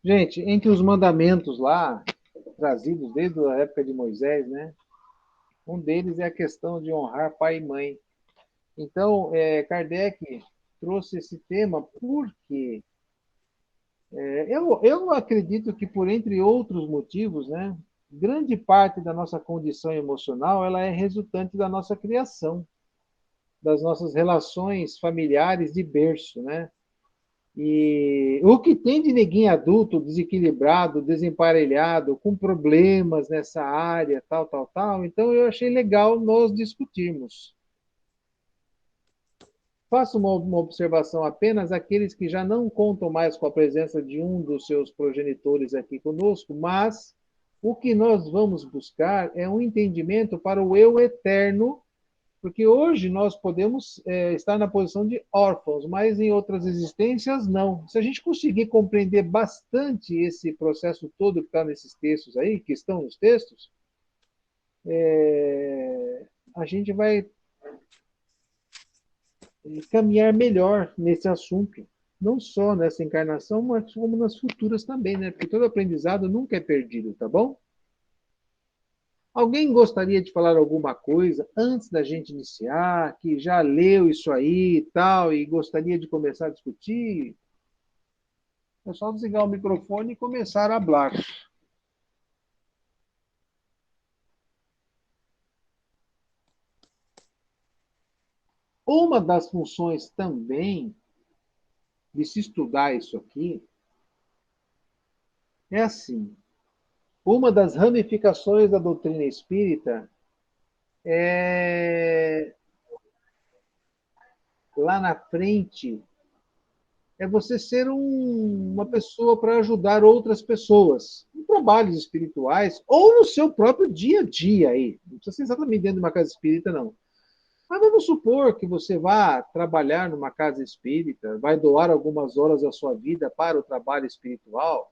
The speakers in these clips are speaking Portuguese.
Gente, entre os mandamentos lá, trazidos desde a época de Moisés, né? Um deles é a questão de honrar pai e mãe. Então, Kardec trouxe esse tema porque eu acredito que, por entre outros motivos, né? Grande parte da nossa condição emocional ela é resultante da nossa criação, das nossas relações familiares de berço, né? E o que tem de neguinho adulto, desequilibrado, desemparelhado, com problemas nessa área, tal, tal, tal. Então, eu achei legal nós discutirmos. Faço uma observação apenas àqueles que já não contam mais com a presença de um dos seus progenitores aqui conosco, mas o que nós vamos buscar é um entendimento para o eu eterno, porque hoje nós podemos estar na posição de órfãos, mas em outras existências não. Se a gente conseguir compreender bastante esse processo todo que está nesses textos aí, que estão nos textos, a gente vai caminhar melhor nesse assunto. Não só nessa encarnação, mas como nas futuras também, né? Porque todo aprendizado nunca é perdido, tá bom? Alguém gostaria de falar alguma coisa antes da gente iniciar, que já leu isso aí e tal, e gostaria de começar a discutir? É só desligar o microfone e começar a falar. Uma das funções também de se estudar isso aqui é assim: uma das ramificações da doutrina espírita é lá na frente é você ser uma pessoa para ajudar outras pessoas em trabalhos espirituais ou no seu próprio dia a dia aí. Não precisa ser exatamente dentro de uma casa espírita, não. Mas vamos supor que você vá trabalhar numa casa espírita, vai doar algumas horas da sua vida para o trabalho espiritual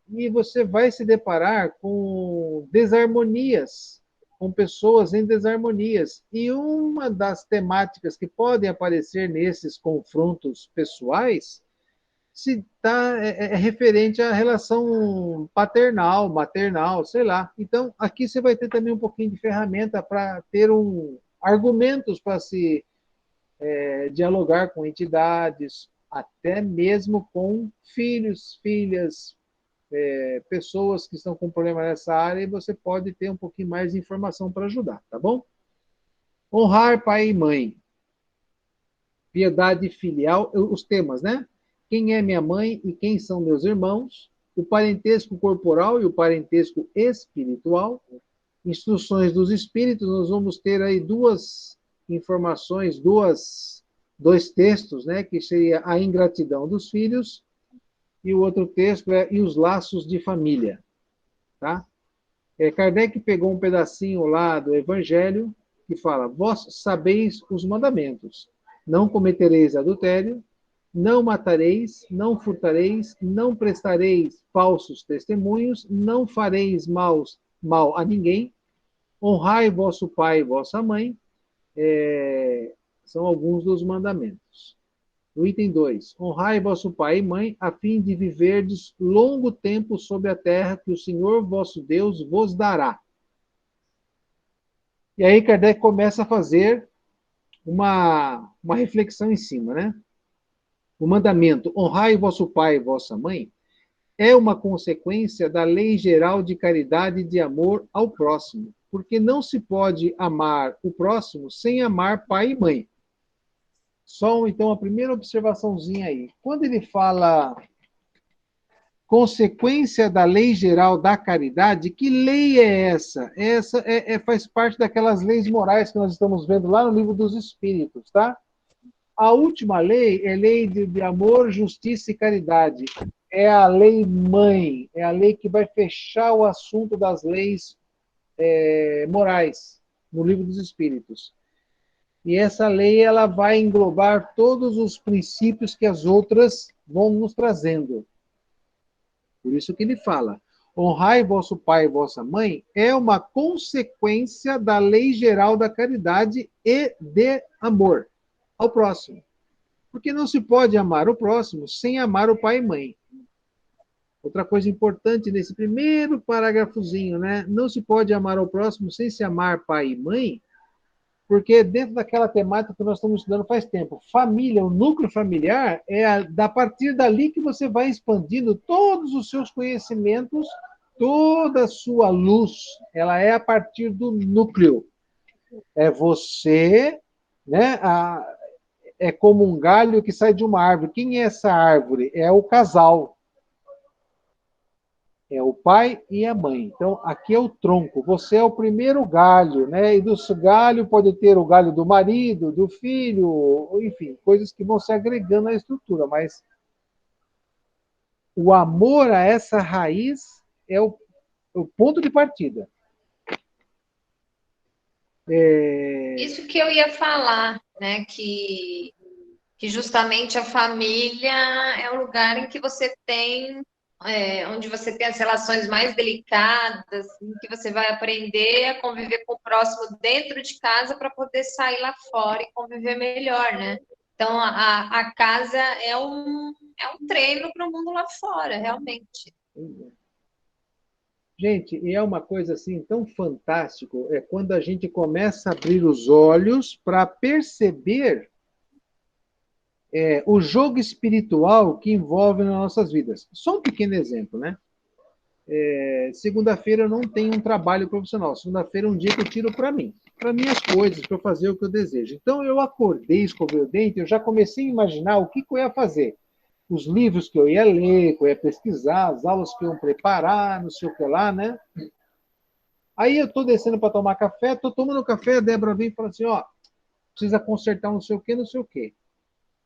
e você vai se deparar com desarmonias, com pessoas em desarmonias. E uma das temáticas que podem aparecer nesses confrontos pessoais se tá, é referente à relação paternal, maternal, sei lá. Então, aqui você vai ter também um pouquinho de ferramenta para ter argumentos para se dialogar com entidades, até mesmo com filhos, filhas, pessoas que estão com problema nessa área, e você pode ter um pouquinho mais de informação para ajudar, tá bom? Honrar pai e mãe, piedade filial, os temas, né? Quem é minha mãe e quem são meus irmãos, o parentesco corporal e o parentesco espiritual, instruções dos espíritos, nós vamos ter aí duas informações, dois textos, né? Que seria a ingratidão dos filhos e o outro texto é e os laços de família, tá? Kardec pegou um pedacinho lá do Evangelho que fala: Vós sabeis os mandamentos. Não cometereis adultério, não matareis, não furtareis, não prestareis falsos testemunhos, não fareis mal a ninguém, honrai vosso pai e vossa mãe, são alguns dos mandamentos. O item 2: honrai vosso pai e mãe, a fim de viverdes longo tempo sobre a terra que o Senhor vosso Deus vos dará. E aí Kardec começa a fazer uma reflexão em cima, né? O mandamento honrai vosso pai e vossa mãe é uma consequência da lei geral de caridade e de amor ao próximo, porque não se pode amar o próximo sem amar pai e mãe. Só então a primeira observaçãozinha aí. Quando ele fala consequência da lei geral da caridade, que lei é essa? Essa faz parte daquelas leis morais que nós estamos vendo lá no livro dos Espíritos, tá? A última lei é lei de amor, justiça e caridade. É a lei mãe, é a lei que vai fechar o assunto das leis morais no livro dos Espíritos. E essa lei ela vai englobar todos os princípios que as outras vão nos trazendo. Por isso que ele fala: honrai vosso pai e vossa mãe é uma consequência da lei geral da caridade e de amor ao próximo. Porque não se pode amar o próximo sem amar o pai e mãe. Outra coisa importante nesse primeiro parágrafozinho, né? Não se pode amar ao próximo sem se amar pai e mãe, porque dentro daquela temática que nós estamos estudando faz tempo, família, o núcleo familiar, a partir dali que você vai expandindo todos os seus conhecimentos, toda a sua luz, ela é a partir do núcleo. É você, né? É como um galho que sai de uma árvore. Quem é essa árvore? É o casal. É o pai e a mãe. Então, aqui é o tronco. Você é o primeiro galho, né? E do galho pode ter o galho do marido, do filho, enfim, coisas que vão se agregando à estrutura. Mas o amor a essa raiz é o ponto de partida. Isso que eu ia falar, né? Que justamente a família é o lugar em que você tem, onde você tem as relações mais delicadas, em que você vai aprender a conviver com o próximo dentro de casa para poder sair lá fora e conviver melhor, né? Então, a casa é um treino para o mundo lá fora, realmente. Gente, e é uma coisa assim tão fantástico, é quando a gente começa a abrir os olhos para perceber o jogo espiritual que envolve nas nossas vidas. Só um pequeno exemplo, né? Segunda-feira eu não tenho um trabalho profissional. Segunda-feira é um dia que eu tiro para mim, para minhas coisas, para fazer o que eu desejo. Então eu acordei, escovei o dente, eu já comecei a imaginar o que eu ia fazer. Os livros que eu ia ler, que eu ia pesquisar, as aulas que eu ia preparar, não sei o que lá, né? Aí eu estou descendo para tomar café, estou tomando café, a Débora vem e fala assim, ó, precisa consertar não sei o que, não sei o que.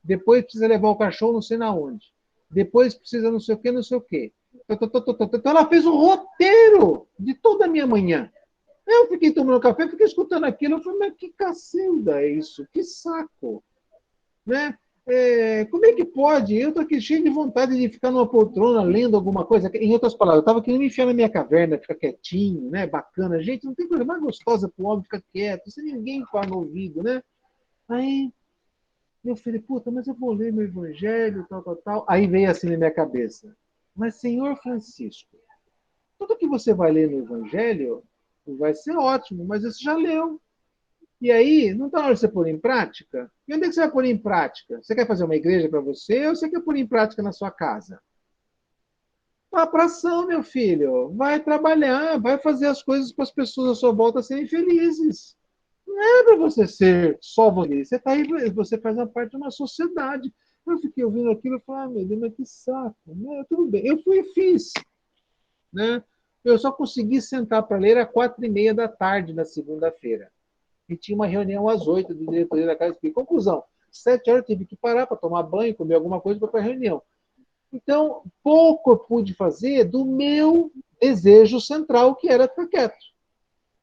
Depois precisa levar o cachorro não sei na onde. Depois precisa não sei o que, não sei o que. Então ela fez um roteiro de toda a minha manhã. Eu fiquei tomando café, fiquei escutando aquilo, eu falei, mas que cacilda é isso? Que saco, né? Como é que pode? Eu estou aqui cheio de vontade de ficar numa poltrona lendo alguma coisa. Em outras palavras, eu estava querendo me enfiar na minha caverna, ficar quietinho, né? Bacana. Gente, não tem coisa mais gostosa para o homem ficar quieto, sem ninguém falar no ouvido, né? Aí eu falei, puta, mas eu vou ler meu evangelho, tal, tal, tal. Aí veio assim na minha cabeça. Mas, Senhor Francisco, tudo que você vai ler no evangelho vai ser ótimo, mas você já leu. E aí, não está na hora de você pôr em prática? E onde é que você vai pôr em prática? Você quer fazer uma igreja para você ou você quer pôr em prática na sua casa? Vá para ação, meu filho. Vai trabalhar, vai fazer as coisas para as pessoas à sua volta serem felizes. Não é para você ser só você. Você está aí, você faz uma parte de uma sociedade. Eu fiquei ouvindo aquilo e falei, ah, meu Deus, mas que saco. Né? Tudo bem. Eu fui e fiz. Né? Eu só consegui sentar para ler às 4h30 da tarde na segunda-feira. E tinha uma reunião às 8 do diretoria da Casa Espírita. Conclusão, 7 horas eu tive que parar para tomar banho, comer alguma coisa para ir para a reunião. Então, pouco eu pude fazer do meu desejo central, que era ficar quieto.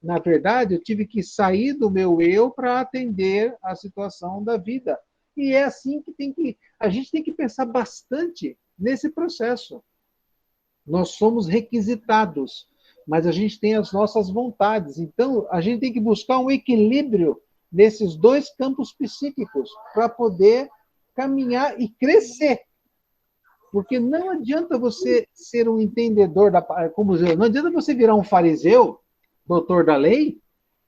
Na verdade, eu tive que sair do meu eu para atender a situação da vida. E é assim que a gente tem que pensar bastante nesse processo. Nós somos requisitados, mas a gente tem as nossas vontades. Então, a gente tem que buscar um equilíbrio nesses dois campos psíquicos para poder caminhar e crescer. Porque não adianta você ser um entendedor como não adianta você virar um fariseu, doutor da lei,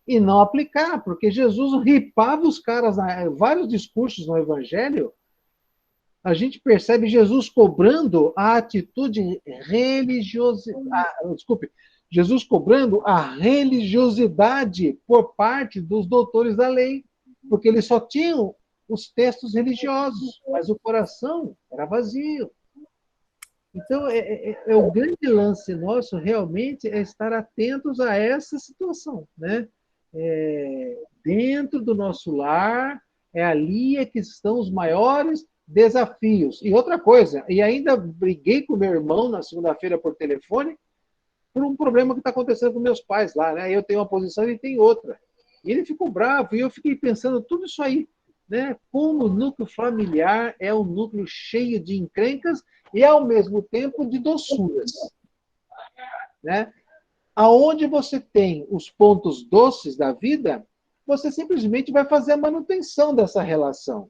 e não aplicar, porque Jesus ripava os caras, vários discursos no Evangelho, a gente percebe Jesus cobrando a atitude religiosa, desculpe, Jesus cobrando a religiosidade por parte dos doutores da lei, porque eles só tinham os textos religiosos, mas o coração era vazio. Então, o grande lance nosso realmente é estar atentos a essa situação, né? Dentro do nosso lar, é ali que estão os maiores desafios. E outra coisa, e ainda briguei com meu irmão na segunda-feira por telefone por um problema que está acontecendo com meus pais lá, né? Eu tenho uma posição e ele tem outra. E ele ficou bravo e eu fiquei pensando tudo isso aí, né? Como o núcleo familiar é um núcleo cheio de encrencas e ao mesmo tempo de doçuras, né? Aonde você tem os pontos doces da vida, você simplesmente vai fazer a manutenção dessa relação.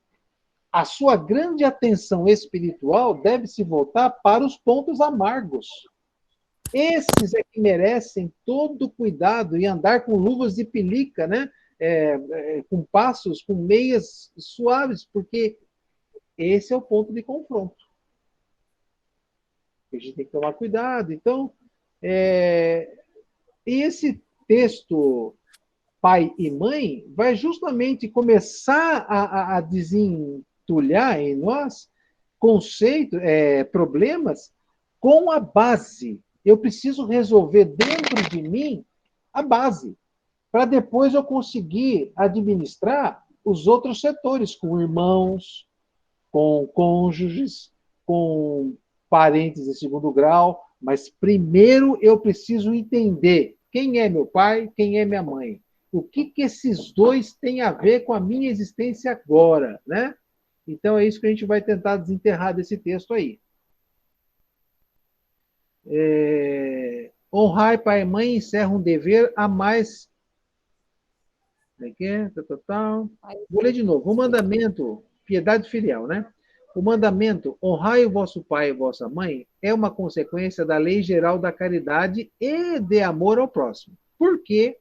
a sua grande atenção espiritual deve se voltar para os pontos amargos. Esses é que merecem todo cuidado e andar com luvas de pelica, né? Com passos, com meias suaves, porque esse é o ponto de confronto. A gente tem que tomar cuidado. Então, esse texto, pai e mãe, vai justamente começar a desentulhar em nós conceitos, problemas com a base. Eu preciso resolver dentro de mim a base, para depois eu conseguir administrar os outros setores, com irmãos, com cônjuges, com parentes de segundo grau, mas primeiro eu preciso entender quem é meu pai, quem é minha mãe. O que esses dois têm a ver com a minha existência agora, né? Então é isso que a gente vai tentar desenterrar desse texto aí. Honrar pai e mãe encerra um dever a mais. Como é que é? Vou ler de novo. O mandamento, piedade filial, né? O mandamento, honrai o vosso pai e vossa mãe, é uma consequência da lei geral da caridade e de amor ao próximo. Por quê?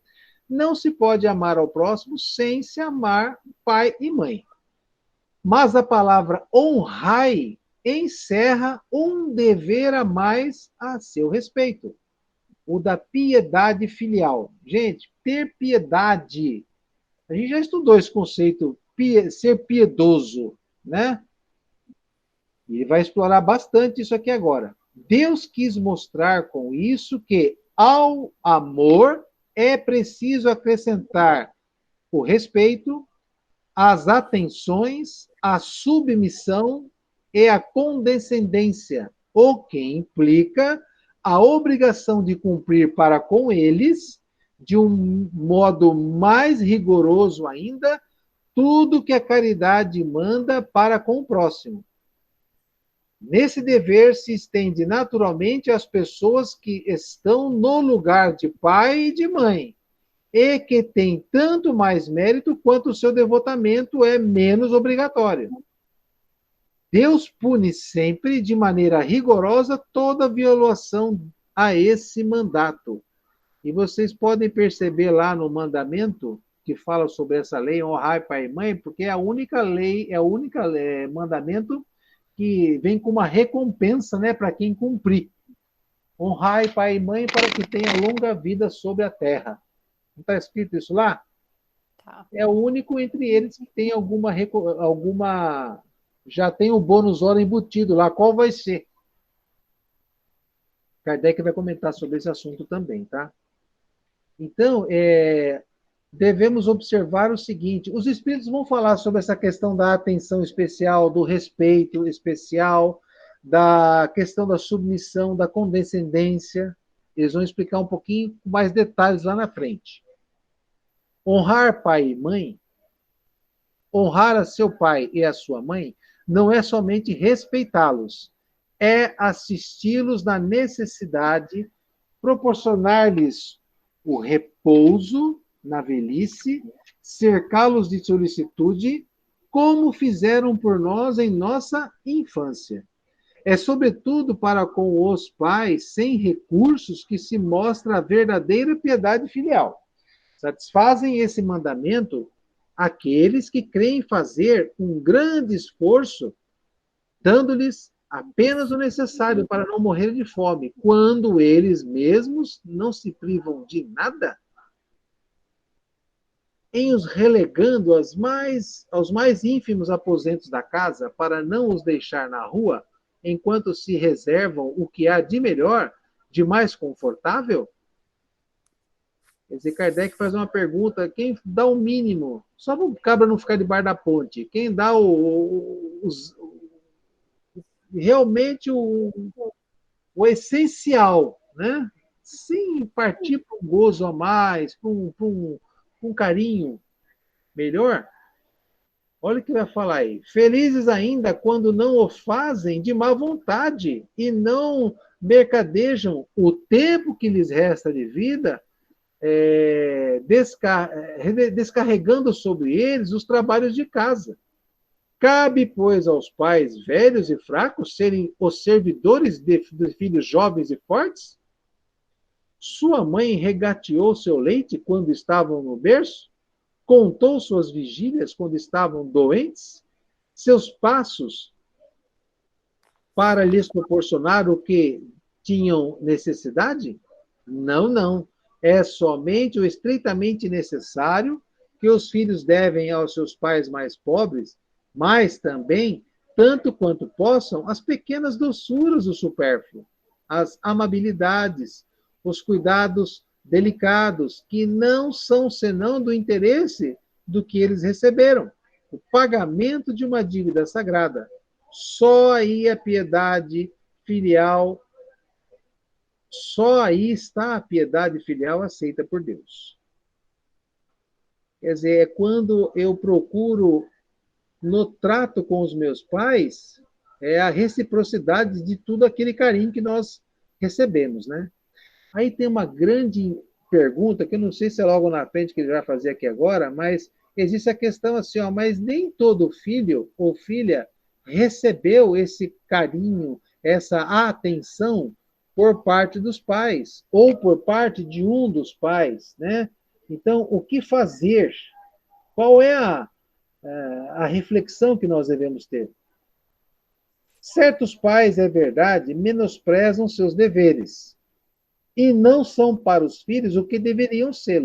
Não se pode amar ao próximo sem se amar pai e mãe. Mas a palavra honrai encerra um dever a mais a seu respeito, o da piedade filial. Gente, ter piedade. A gente já estudou esse conceito, ser piedoso, né? E ele vai explorar bastante isso aqui agora. Deus quis mostrar com isso que ao amor é preciso acrescentar o respeito, as atenções, a submissão e a condescendência, o que implica a obrigação de cumprir para com eles, de um modo mais rigoroso ainda, tudo que a caridade manda para com o próximo. Nesse dever se estende naturalmente às pessoas que estão no lugar de pai e de mãe, e que têm tanto mais mérito quanto o seu devotamento é menos obrigatório. Deus pune sempre, de maneira rigorosa, toda violação a esse mandato. E vocês podem perceber lá no mandamento que fala sobre essa lei, honrar pai e mãe, porque é a única lei, mandamento que vem com uma recompensa, né, para quem cumprir. Honrai pai e mãe para que tenha longa vida sobre a terra. Não está escrito isso lá? Tá. É o único entre eles que tem alguma já tem o bônus hora embutido lá. Qual vai ser? Kardec vai comentar sobre esse assunto também, tá? Então, devemos observar o seguinte: os espíritos vão falar sobre essa questão da atenção especial, do respeito especial, da questão da submissão, da condescendência. Eles vão explicar um pouquinho com mais detalhes lá na frente. Honrar pai e mãe, honrar a seu pai e a sua mãe, não é somente respeitá-los, é assisti-los na necessidade, proporcionar-lhes o repouso na velhice, cercá-los de solicitude, como fizeram por nós em nossa infância. É, sobretudo, para com os pais sem recursos que se mostra a verdadeira piedade filial. Satisfazem esse mandamento aqueles que creem fazer um grande esforço, dando-lhes apenas o necessário para não morrer de fome, quando eles mesmos não se privam de nada, em os relegando aos mais ínfimos aposentos da casa, para não os deixar na rua, enquanto se reservam o que há de melhor, de mais confortável? Quer dizer, Kardec faz uma pergunta: quem dá o mínimo? Só para o cabra não ficar debaixo da ponte. Quem dá realmente o essencial, né? Sem partir para um gozo a mais, para um carinho melhor. Olha o que vai falar aí. Felizes ainda quando não o fazem de má vontade e não mercadejam o tempo que lhes resta de vida, descarregando sobre eles os trabalhos de casa. Cabe, pois, aos pais velhos e fracos serem os servidores de filhos jovens e fortes? Sua mãe regateou seu leite quando estavam no berço? Contou suas vigílias quando estavam doentes? Seus passos para lhes proporcionar o que tinham necessidade? Não, não. É somente o estritamente necessário que os filhos devem aos seus pais mais pobres, mas também, tanto quanto possam, as pequenas doçuras do supérfluo, as amabilidades, os cuidados delicados, que não são senão do interesse do que eles receberam, o pagamento de uma dívida sagrada. Só aí a piedade filial, só aí está a piedade filial aceita por Deus. Quer dizer, é quando eu procuro, no trato com os meus pais, a reciprocidade de tudo aquele carinho que nós recebemos, né? Aí tem uma grande pergunta, que eu não sei se é logo na frente que ele vai fazer aqui agora, mas existe a questão assim, ó, mas nem todo filho ou filha recebeu esse carinho, essa atenção por parte dos pais, ou por parte de um dos pais, né? Então, o que fazer? Qual é a reflexão que nós devemos ter? Certos pais, é verdade, menosprezam seus deveres e não são para os filhos o que deveriam ser,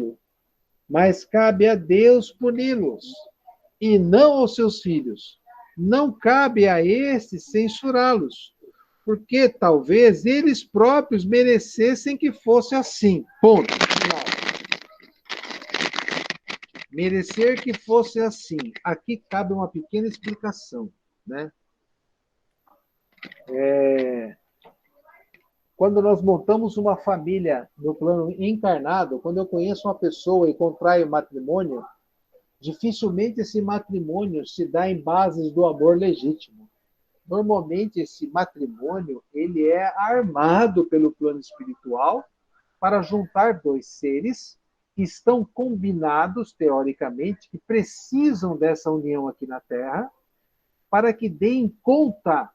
mas cabe a Deus puni-los e não aos seus filhos. Não cabe a estes censurá-los, porque talvez eles próprios merecessem que fosse assim. Ponto. Merecer que fosse assim. Aqui cabe uma pequena explicação, né? Quando nós montamos uma família no plano encarnado, quando eu conheço uma pessoa e contraio matrimônio, dificilmente esse matrimônio se dá em bases do amor legítimo. Normalmente esse matrimônio ele é armado pelo plano espiritual para juntar dois seres que estão combinados teoricamente, que precisam dessa união aqui na Terra, para que deem conta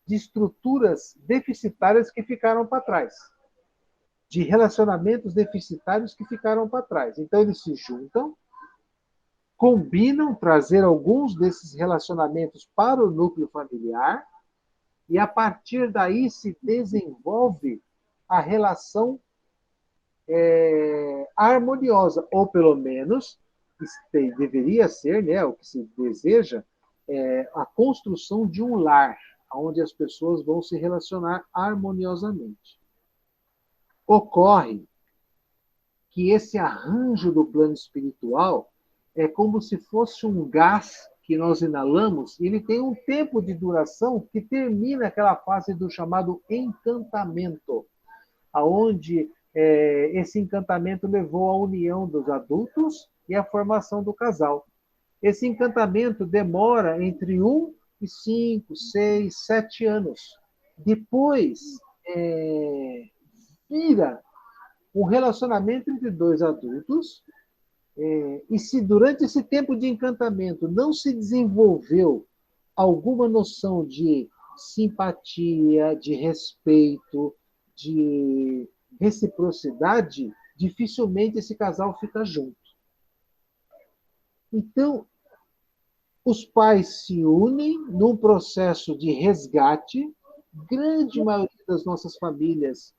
de estruturas deficitárias que ficaram para trás, de relacionamentos deficitários que ficaram para trás. Então eles se juntam, combinam trazer alguns desses relacionamentos para o núcleo familiar e a partir daí se desenvolve a relação harmoniosa, ou pelo menos deveria ser, né, o que se deseja, a construção de um lar, onde as pessoas vão se relacionar harmoniosamente. Ocorre que esse arranjo do plano espiritual é como se fosse um gás que nós inalamos, e ele tem um tempo de duração que termina aquela fase do chamado encantamento, aonde esse encantamento levou à união dos adultos e à formação do casal. Esse encantamento demora entre 1 e 5, 6, 7 anos. Depois, vira um relacionamento entre dois adultos, e se durante esse tempo de encantamento não se desenvolveu alguma noção de simpatia, de respeito, de reciprocidade, dificilmente esse casal fica junto. Então, os pais se unem num processo de resgate. Grande maioria das nossas famílias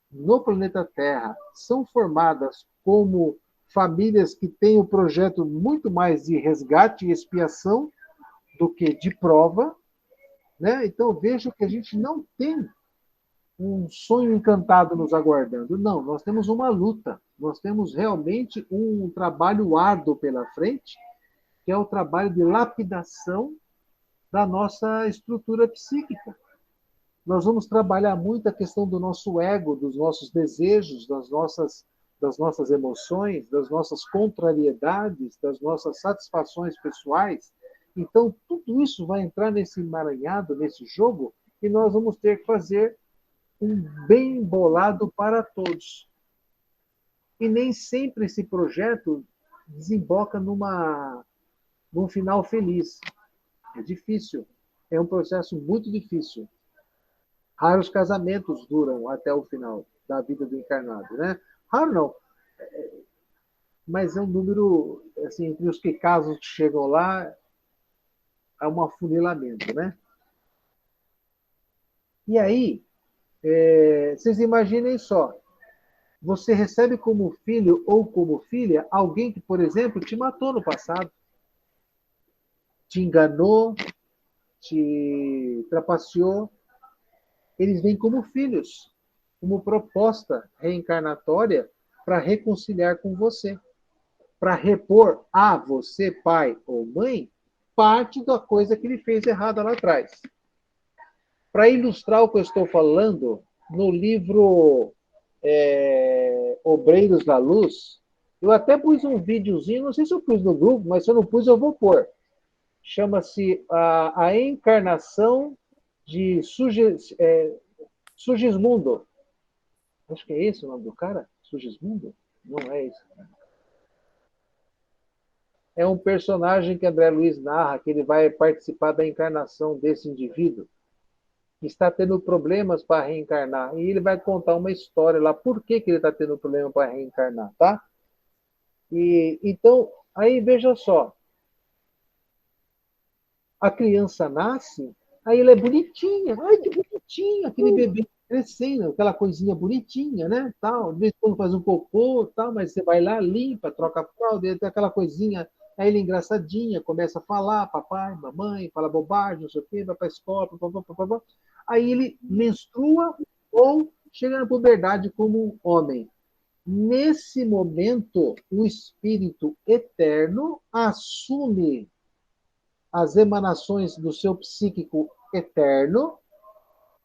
no planeta Terra são formadas como famílias que têm o projeto muito mais de resgate e expiação do que de prova, né? Então vejo que a gente não tem um sonho encantado nos aguardando. Não, nós temos uma luta, nós temos realmente um trabalho árduo pela frente, que é o trabalho de lapidação da nossa estrutura psíquica. Nós vamos trabalhar muito a questão do nosso ego, dos nossos desejos, das nossas emoções, das nossas contrariedades, das nossas satisfações pessoais. Então, tudo isso vai entrar nesse emaranhado, nesse jogo, e nós vamos ter que fazer um bem bolado para todos. E nem sempre esse projeto desemboca num final feliz. É difícil. É um processo muito difícil. Raros casamentos duram até o final da vida do encarnado, né? Raro não, mas é um número, assim, entre os que casos que chegam lá, há um afunilamento, né? E aí, vocês imaginem só, você recebe como filho ou como filha alguém que, por exemplo, te matou no passado, te enganou, te trapaceou. Eles vêm como filhos, como proposta reencarnatória para reconciliar com você, para repor a você, pai ou mãe, parte da coisa que ele fez errada lá atrás. Para ilustrar o que eu estou falando, no livro Obreiros da Luz, eu até pus um videozinho, não sei se eu pus no grupo, mas se eu não pus, eu vou pôr. Chama-se a Encarnação de Sugismundo. Acho que é esse o nome do cara? Sugismundo? Não é esse. É um personagem que André Luiz narra, que ele vai participar da encarnação desse indivíduo, que está tendo problemas para reencarnar. E ele vai contar uma história lá, por que, que ele está tendo problema para reencarnar, tá? E, então, aí veja só, a criança nasce, aí ela é bonitinha, ai que bonitinha, aquele bebê crescendo, aquela coisinha bonitinha, né? Tal, de vez em quando faz um cocô, tal, mas você vai lá, limpa, troca a fralda, tem aquela coisinha, aí ele é engraçadinha, começa a falar, papai, mamãe, fala bobagem, não sei o quê, vai para a escola, papapá. Aí ele menstrua ou chega na puberdade como um homem. Nesse momento, o espírito eterno assume as emanações do seu psíquico eterno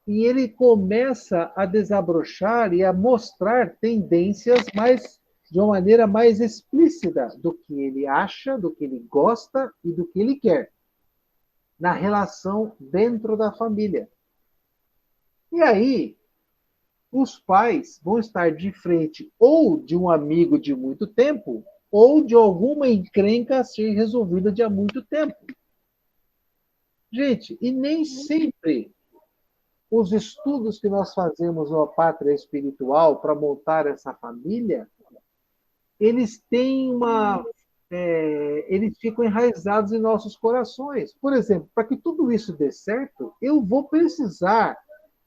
e ele começa a desabrochar e a mostrar tendências mais de uma maneira mais explícita do que ele acha, do que ele gosta e do que ele quer na relação dentro da família. E aí, os pais vão estar de frente ou de um amigo de muito tempo ou de alguma encrenca a ser resolvida de há muito tempo. Gente, e nem sempre os estudos que nós fazemos na pátria espiritual para montar essa família, eles têm eles ficam enraizados em nossos corações. Por exemplo, para que tudo isso dê certo, eu vou precisar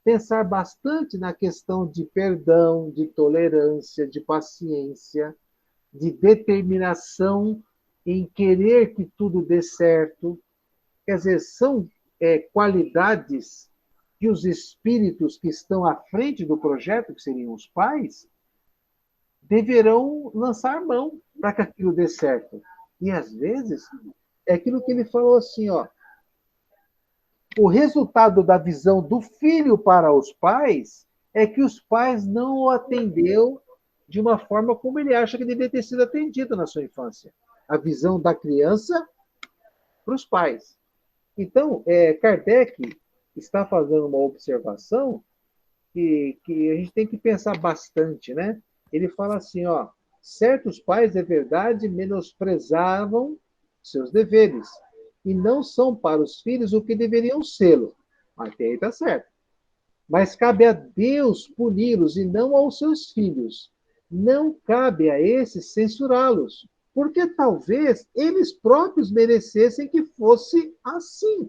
pensar bastante na questão de perdão, de tolerância, de paciência, de determinação em querer que tudo dê certo. Quer dizer, são qualidades que os espíritos que estão à frente do projeto, que seriam os pais, deverão lançar mão para que aquilo dê certo. E, às vezes, é aquilo que ele falou assim, ó, o resultado da visão do filho para os pais é que os pais não o atendeu de uma forma como ele acha que deveria ter sido atendido na sua infância. A visão da criança para os pais. Então, Kardec está fazendo uma observação que a gente tem que pensar bastante, né? Ele fala assim, ó, certos pais, é verdade, menosprezavam seus deveres e não são para os filhos o que deveriam ser. Até aí está certo. Mas cabe a Deus puni-los e não aos seus filhos. Não cabe a esses censurá-los, porque talvez eles próprios merecessem que fosse assim.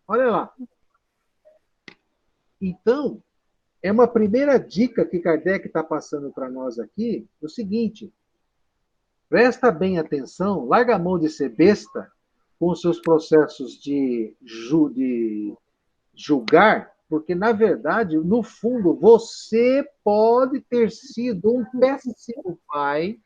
Olha lá. Então, é uma primeira dica que Kardec está passando para nós aqui, o seguinte, presta bem atenção, larga a mão de ser besta com os seus processos de julgar, porque, na verdade, no fundo, você pode ter sido um péssimo pai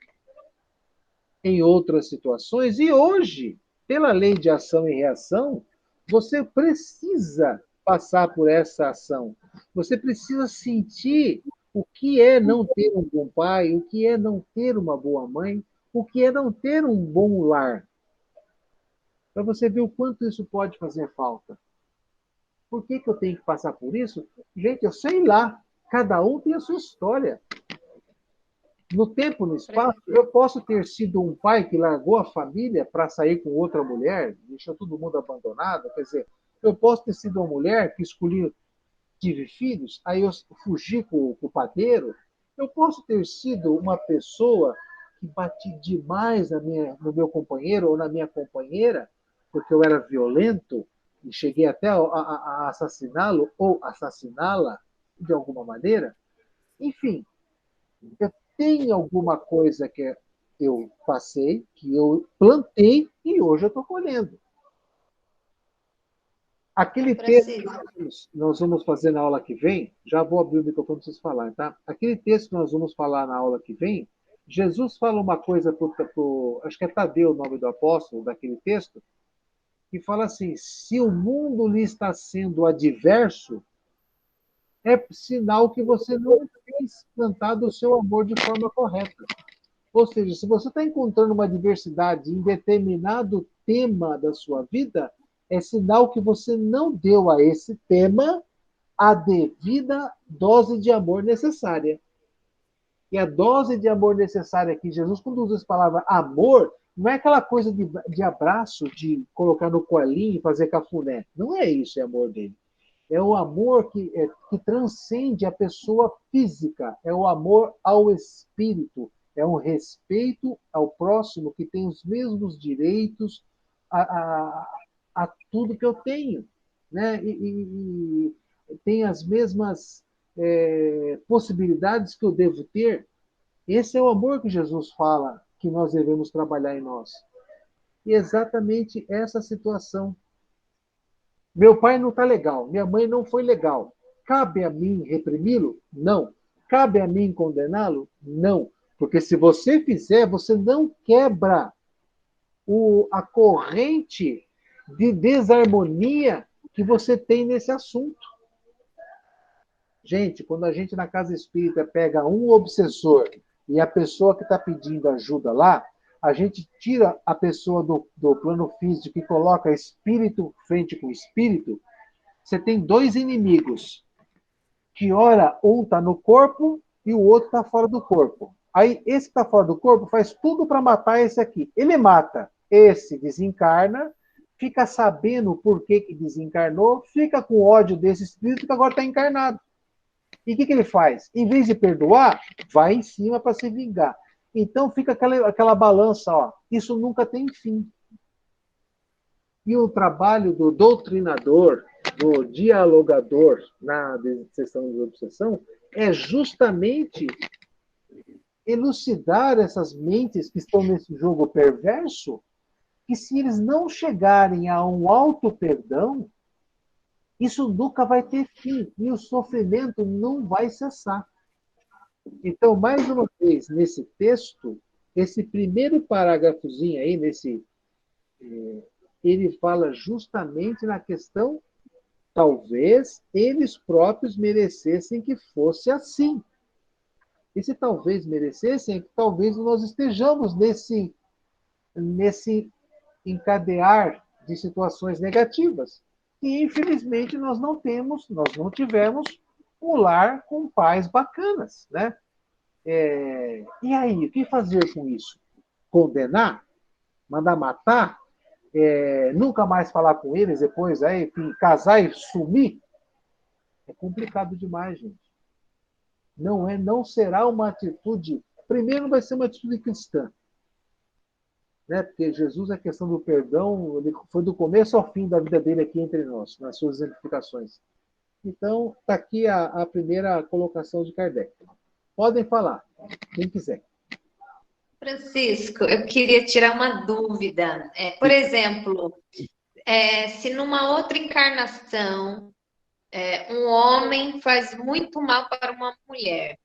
em outras situações, e hoje, pela lei de ação e reação, você precisa passar por essa ação. Você precisa sentir o que é não ter um bom pai, o que é não ter uma boa mãe, o que é não ter um bom lar. Para você ver o quanto isso pode fazer falta. Por que, que eu tenho que passar por isso? Gente, eu sei lá. Cada um tem a sua história. No tempo, no espaço, eu posso ter sido um pai que largou a família para sair com outra mulher, deixou todo mundo abandonado. Quer dizer, eu posso ter sido uma mulher que escolhi, tive filhos, aí eu fugi com o padeiro. Eu posso ter sido uma pessoa que bati demais no meu companheiro ou na minha companheira, porque eu era violento e cheguei até a assassiná-lo ou assassiná-la de alguma maneira. Enfim, eu tenho alguma coisa que eu passei, que eu plantei e hoje eu estou colhendo. Aquele texto que nós vamos fazer na aula que vem, já vou abrir o microfone para vocês falarem, tá? Aquele texto que nós vamos falar na aula que vem, Jesus fala uma coisa acho que é Tadeu o nome do apóstolo daquele texto, que fala assim: se o mundo lhe está sendo adverso, é sinal que você não tem plantado o seu amor de forma correta. Ou seja, se você está encontrando uma diversidade em determinado tema da sua vida, é sinal que você não deu a esse tema a devida dose de amor necessária. E a dose de amor necessária que Jesus, quando usa essa palavra amor, não é aquela coisa de abraço, de colocar no colinho e fazer cafuné. Não é isso, é amor dele. É o amor que transcende a pessoa física, é o amor ao espírito, é um respeito ao próximo que tem os mesmos direitos a tudo que eu tenho, né? E tem as mesmas possibilidades que eu devo ter. Esse é o amor que Jesus fala que nós devemos trabalhar em nós. E exatamente essa situação. Meu pai não está legal, minha mãe não foi legal. Cabe a mim reprimi-lo? Não. Cabe a mim condená-lo? Não. Porque se você fizer, você não quebra a corrente de desarmonia que você tem nesse assunto. Gente, quando a gente na casa espírita pega um obsessor e a pessoa que está pedindo ajuda lá, a gente tira a pessoa do plano físico e coloca espírito frente com espírito. Você tem dois inimigos, que ora um está no corpo e o outro está fora do corpo. Aí esse que está fora do corpo faz tudo para matar esse aqui. Ele mata, esse desencarna, fica sabendo por que desencarnou, fica com ódio desse espírito que agora está encarnado. E o que ele faz? Em vez de perdoar, vai em cima para se vingar. Então fica aquela balança, ó. Isso nunca tem fim. E o trabalho do doutrinador, do dialogador na sessão de obsessão, é justamente elucidar essas mentes que estão nesse jogo perverso, que se eles não chegarem a um auto-perdão, isso nunca vai ter fim e o sofrimento não vai cessar. Então, mais uma vez, nesse texto, esse primeiro parágrafozinho aí, ele fala justamente na questão, talvez eles próprios merecessem que fosse assim. E se talvez merecessem, é que talvez nós estejamos nesse encadear de situações negativas. E, infelizmente, nós não tivemos um lar com pais bacanas, né? E aí, o que fazer com isso? Condenar? Mandar matar? Nunca mais falar com eles depois, enfim, casar e sumir? É complicado demais, gente. Não será uma atitude... Primeiro, não vai ser uma atitude cristã, né? Porque Jesus, a questão do perdão, ele foi do começo ao fim da vida dele aqui entre nós, nas suas exemplificações. Então, está aqui a primeira colocação de Kardec. Podem falar, quem quiser. Francisco, eu queria tirar uma dúvida. Por exemplo, se numa outra encarnação um homem faz muito mal para uma mulher,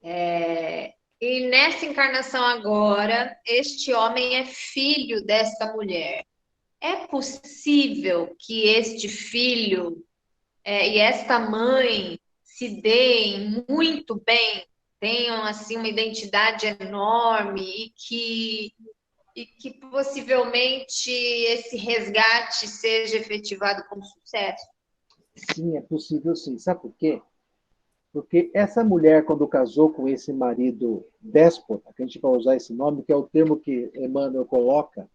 e nessa encarnação agora, este homem é filho desta mulher. É possível que este filho e esta mãe se deem muito bem, tenham assim uma identidade enorme e que possivelmente esse resgate seja efetivado com sucesso? Sim, é possível sim. Sabe por quê? Porque essa mulher, quando casou com esse marido déspota, que a gente vai usar esse nome, que é o termo que Emmanuel coloca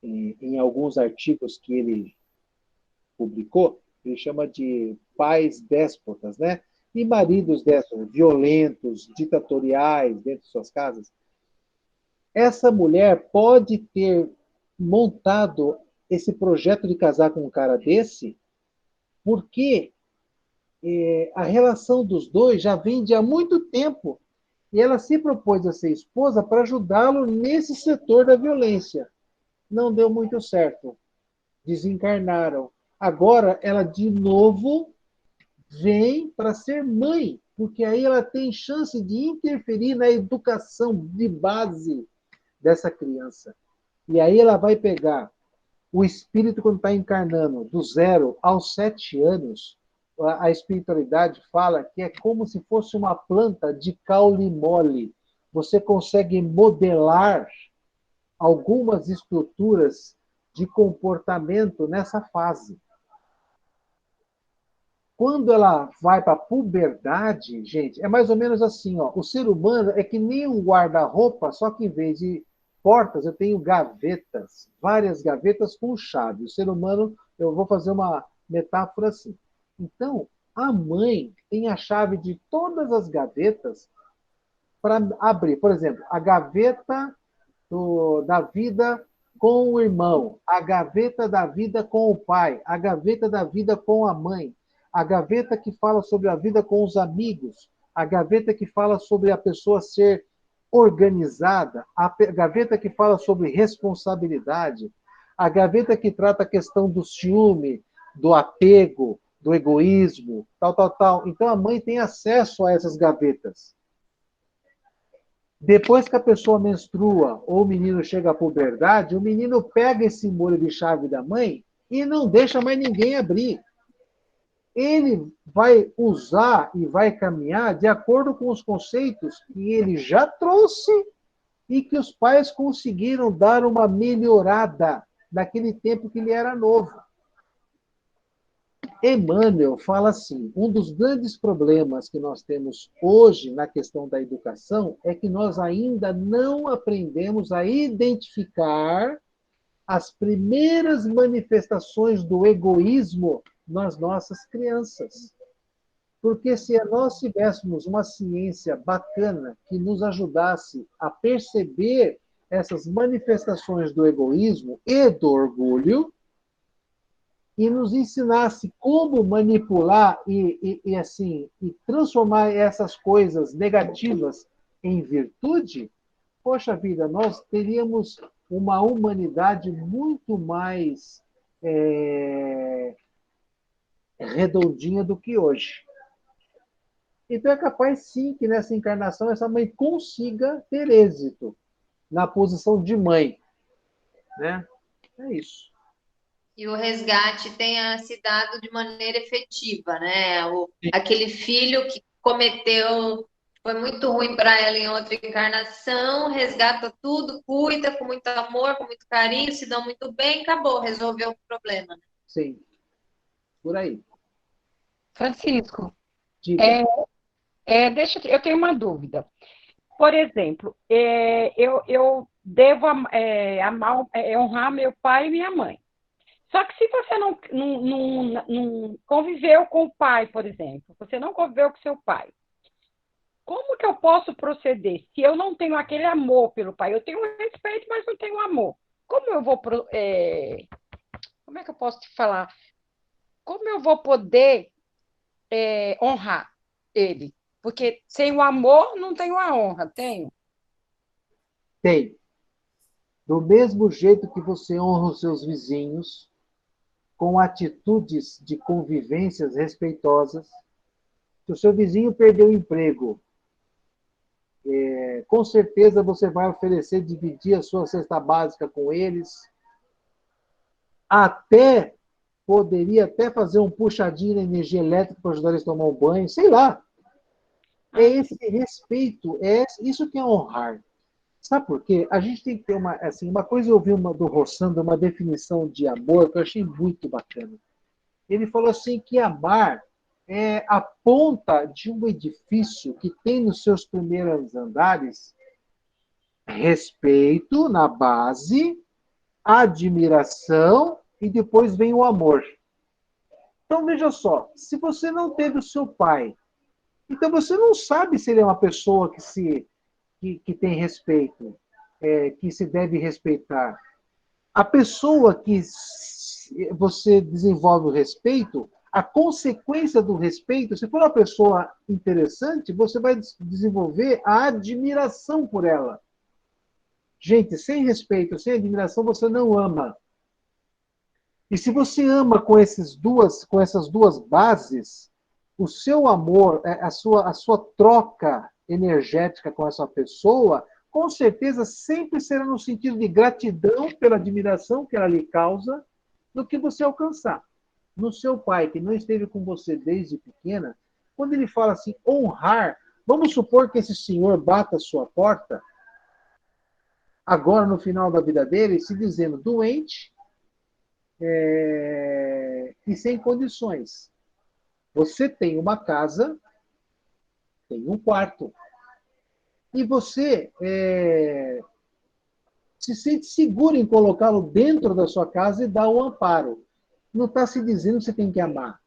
em alguns artigos que ele publicou, ele chama de pais déspotas, né? E maridos déspotas, violentos, ditatoriais dentro de suas casas. Essa mulher pode ter montado esse projeto de casar com um cara desse, porque a relação dos dois já vem de há muito tempo. E ela se propôs a ser esposa para ajudá-lo nesse setor da violência. Não deu muito certo. Desencarnaram. Agora ela de novo vem para ser mãe, porque aí ela tem chance de interferir na educação de base dessa criança. E aí ela vai pegar o espírito quando está encarnando, do 0 aos 7 anos, a espiritualidade fala que é como se fosse uma planta de caule mole. Você consegue modelar algumas estruturas de comportamento nessa fase. Quando ela vai para a puberdade, gente, é mais ou menos assim, ó. O ser humano é que nem um guarda-roupa, só que em vez de portas, eu tenho gavetas, várias gavetas com chave. O ser humano, eu vou fazer uma metáfora assim. Então, a mãe tem a chave de todas as gavetas para abrir. Por exemplo, a gaveta da vida com o irmão, a gaveta da vida com o pai, a gaveta da vida com a mãe, a gaveta que fala sobre a vida com os amigos, a gaveta que fala sobre a pessoa ser organizada, a gaveta que fala sobre responsabilidade, a gaveta que trata a questão do ciúme, do apego, do egoísmo, tal, tal, tal. Então a mãe tem acesso a essas gavetas. Depois que a pessoa menstrua ou o menino chega à puberdade, o menino pega esse molho de chave da mãe e não deixa mais ninguém abrir. Ele vai usar e vai caminhar de acordo com os conceitos que ele já trouxe e que os pais conseguiram dar uma melhorada daquele tempo que ele era novo. Emmanuel fala assim: um dos grandes problemas que nós temos hoje na questão da educação é que nós ainda não aprendemos a identificar as primeiras manifestações do egoísmo nas nossas crianças. Porque se nós tivéssemos uma ciência bacana que nos ajudasse a perceber essas manifestações do egoísmo e do orgulho, e nos ensinasse como manipular e transformar essas coisas negativas em virtude, poxa vida, nós teríamos uma humanidade muito mais redondinha do que hoje. Então é capaz sim que nessa encarnação essa mãe consiga ter êxito na posição de mãe, né? É isso. E o resgate tenha se dado de maneira efetiva, né? Aquele filho que cometeu, foi muito ruim para ela em outra encarnação, resgata tudo, cuida com muito amor, com muito carinho, se dão muito bem, acabou, resolveu o problema. Sim, por aí. Francisco, Diga. eu tenho uma dúvida. Por exemplo, eu devo honrar meu pai e minha mãe. Só que se você não conviveu com o pai, por exemplo, você não conviveu com seu pai, como que eu posso proceder se eu não tenho aquele amor pelo pai? Eu tenho respeito, mas não tenho amor. Como é que eu posso te falar? Como eu vou poder honrar ele? Porque sem o amor não tenho a honra, tenho? Tem. Do mesmo jeito que você honra os seus vizinhos, com atitudes de convivências respeitosas. Se o seu vizinho perdeu o emprego, com certeza você vai oferecer dividir a sua cesta básica com eles. Poderia até fazer um puxadinho na energia elétrica para ajudar eles a tomar um banho, sei lá. É esse respeito, isso que é honrar. Sabe por quê? A gente tem que ter uma coisa, eu ouvi do Rossando, uma definição de amor que eu achei muito bacana. Ele falou assim que amar é a ponta de um edifício que tem nos seus primeiros andares respeito na base, admiração e depois vem o amor. Então, veja só, se você não teve o seu pai, então você não sabe se ele é uma pessoa que tem respeito, que se deve respeitar. A pessoa que você desenvolve o respeito, a consequência do respeito, se for uma pessoa interessante, você vai desenvolver a admiração por ela. Gente, sem respeito, sem admiração, você não ama. E se você ama com essas duas bases, o seu amor, a sua troca energética com essa pessoa, com certeza sempre será no sentido de gratidão pela admiração que ela lhe causa, do que você alcançar. No seu pai, que não esteve com você desde pequena, quando ele fala assim, honrar, vamos supor que esse senhor bata a sua porta, agora no final da vida dele, se dizendo doente, e sem condições. Você tem uma casa, tem um quarto, e você se sente seguro em colocá-lo dentro da sua casa e dar um amparo. Não está se dizendo que você tem que amar.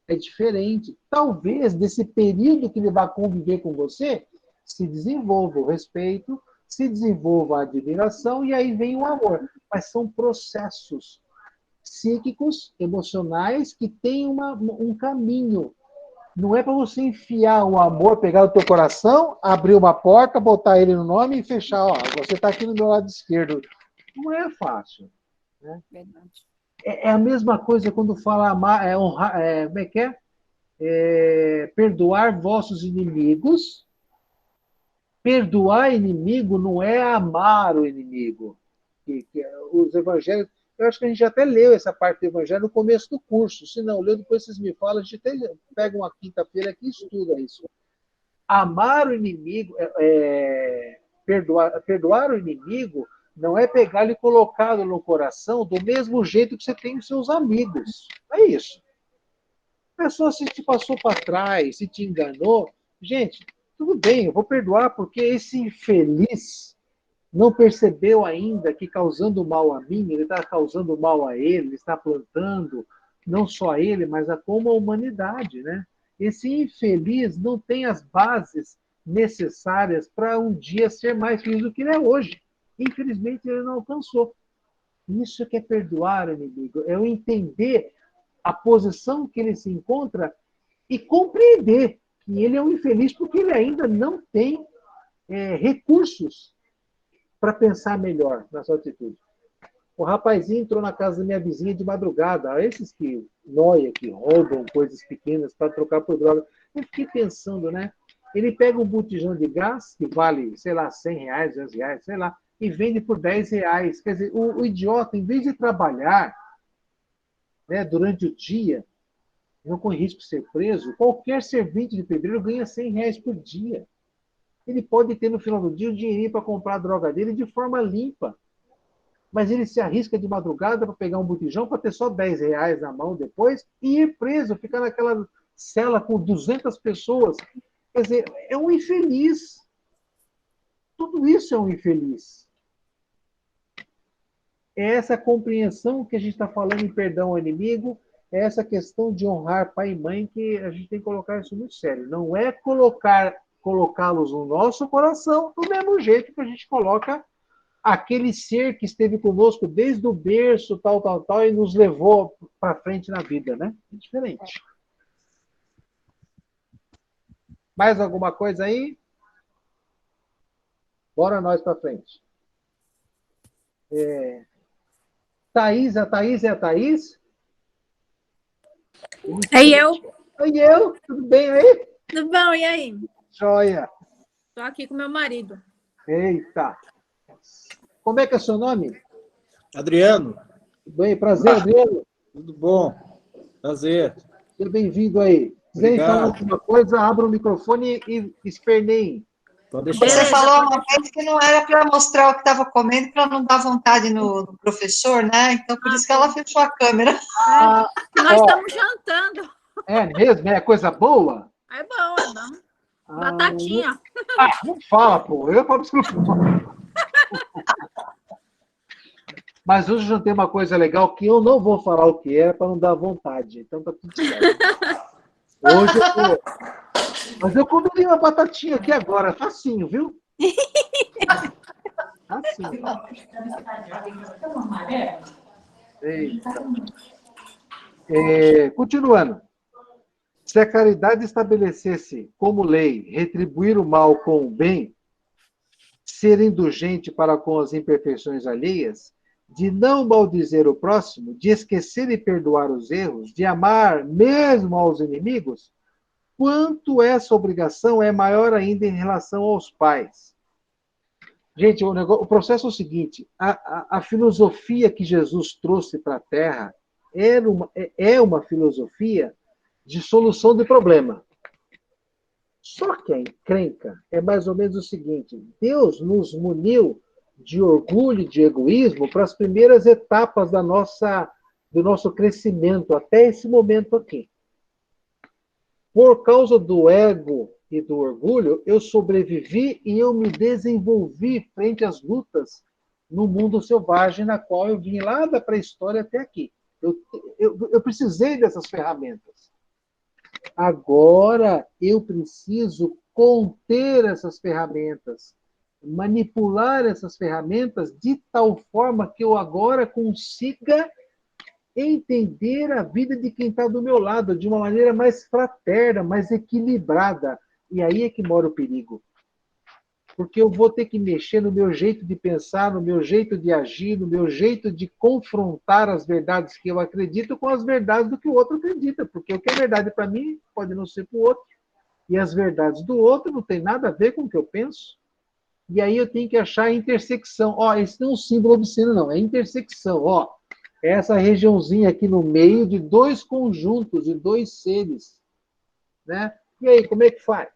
É diferente. Talvez, desse período que ele vai conviver com você, se desenvolva o respeito, se desenvolva a admiração, e aí vem o amor. Mas são processos psíquicos, emocionais, que têm um caminho. Não é para você enfiar o amor, pegar o teu coração, abrir uma porta, botar ele no nome e fechar. Ó, você está aqui no meu lado esquerdo. Não é fácil. Né? Verdade. É a mesma coisa quando fala amar, honrar, como é que é? Perdoar vossos inimigos. Perdoar inimigo não é amar o inimigo. Os evangelhos, eu acho que a gente até leu essa parte do evangelho no começo do curso. Se não leu, depois vocês me falam, a gente até pega uma quinta-feira aqui e estuda isso. Amar o inimigo, perdoar o inimigo, não é pegar e colocá-lo no coração do mesmo jeito que você tem os seus amigos. É isso. A pessoa se te passou para trás, se te enganou, gente, tudo bem, eu vou perdoar porque esse infeliz não percebeu ainda que causando mal a mim, ele está causando mal a ele está plantando não só a ele, mas a como a humanidade, né? Esse infeliz não tem as bases necessárias para um dia ser mais feliz do que ele é hoje. Infelizmente, ele não alcançou. Isso que é perdoar o inimigo, é eu entender a posição que ele se encontra e compreender que ele é um infeliz porque ele ainda não tem recursos para pensar melhor na sua atitude. O rapazinho entrou na casa da minha vizinha de madrugada, esses que noia, que roubam coisas pequenas para trocar por droga. Eu fiquei pensando, né? Ele pega um botijão de gás, que vale, sei lá, R$100, R$200, sei lá, e vende por R$10. Quer dizer, o idiota, em vez de trabalhar, né, durante o dia, não corre risco de ser preso, qualquer servente de pedreiro ganha R$100 por dia. Ele pode ter no final do dia o dinheirinho para comprar a droga dele de forma limpa. Mas ele se arrisca de madrugada para pegar um botijão para ter só R$10 na mão depois e ir preso, ficar naquela cela com 200 pessoas. Quer dizer, é um infeliz. Tudo isso é um infeliz. É essa compreensão que a gente está falando em perdão ao inimigo, é essa questão de honrar pai e mãe que a gente tem que colocar isso muito sério. Não é colocá-los no nosso coração do mesmo jeito que a gente coloca aquele ser que esteve conosco desde o berço, tal, e nos levou para frente na vida, né? É diferente. Mais alguma coisa aí? Bora nós para frente. Thaís, a Thaís é a Thaís? É eu. Oi, eu. Tudo bem aí? Tudo bom, e aí? Joia. Estou aqui com meu marido. Eita. Como é que é o seu nome? Adriano. Tudo bem? Prazer, Adriano. Tudo bom. Prazer. Seja bem-vindo aí. Se quiserem falar alguma coisa, abra o microfone e esperneiem. Você falou uma vez que não era para mostrar o que estava comendo, para não dar vontade no professor, né? Então, por isso que ela fechou a câmera. Nós estamos jantando. É mesmo? É coisa boa? É bom, é bom. Ah, Batatinha. não fala, pô. Eu falo desculpa. Mas hoje eu jantei uma coisa legal que eu não vou falar o que é para não dar vontade. Então tá tudo certo. Hoje eu tô... Mas eu comeria uma batatinha aqui agora, facinho, viu? Facinho. Eita. Continuando. Se a caridade estabelecesse como lei retribuir o mal com o bem, ser indulgente para com as imperfeições alheias, de não maldizer o próximo, de esquecer e perdoar os erros, de amar mesmo aos inimigos, quanto essa obrigação é maior ainda em relação aos pais. Gente, o processo é o seguinte: a filosofia que Jesus trouxe para a Terra é uma filosofia de solução de problema. Só que a encrenca é mais ou menos o seguinte: Deus nos muniu de orgulho e de egoísmo para as primeiras etapas do nosso crescimento, até esse momento aqui. Por causa do ego e do orgulho, eu sobrevivi e eu me desenvolvi frente às lutas no mundo selvagem, na qual eu vim lá da pré-história até aqui. Eu precisei dessas ferramentas. Agora eu preciso conter essas ferramentas, manipular essas ferramentas de tal forma que eu agora consiga entender a vida de quem está do meu lado de uma maneira mais fraterna, mais equilibrada. E aí é que mora o perigo. Porque eu vou ter que mexer no meu jeito de pensar, no meu jeito de agir, no meu jeito de confrontar as verdades que eu acredito com as verdades do que o outro acredita. Porque o que é verdade para mim pode não ser para o outro. E as verdades do outro não tem nada a ver com o que eu penso. E aí eu tenho que achar a intersecção. Ó, esse não é um símbolo obsceno, não. É intersecção. Ó, é essa regiãozinha aqui no meio de dois conjuntos, de dois seres. Né? E aí, como é que faz?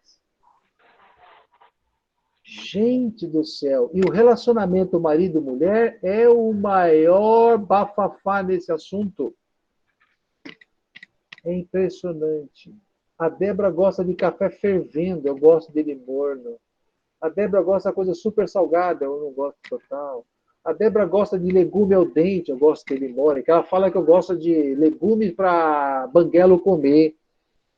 Gente do céu! E o relacionamento marido-mulher é o maior bafafá nesse assunto. É impressionante. A Débora gosta de café fervendo, eu gosto dele morno. A Débora gosta de coisa super salgada, eu não gosto total. A Débora gosta de legume ao dente, eu gosto dele morno. Ela fala que eu gosto de legumes para banguelo comer.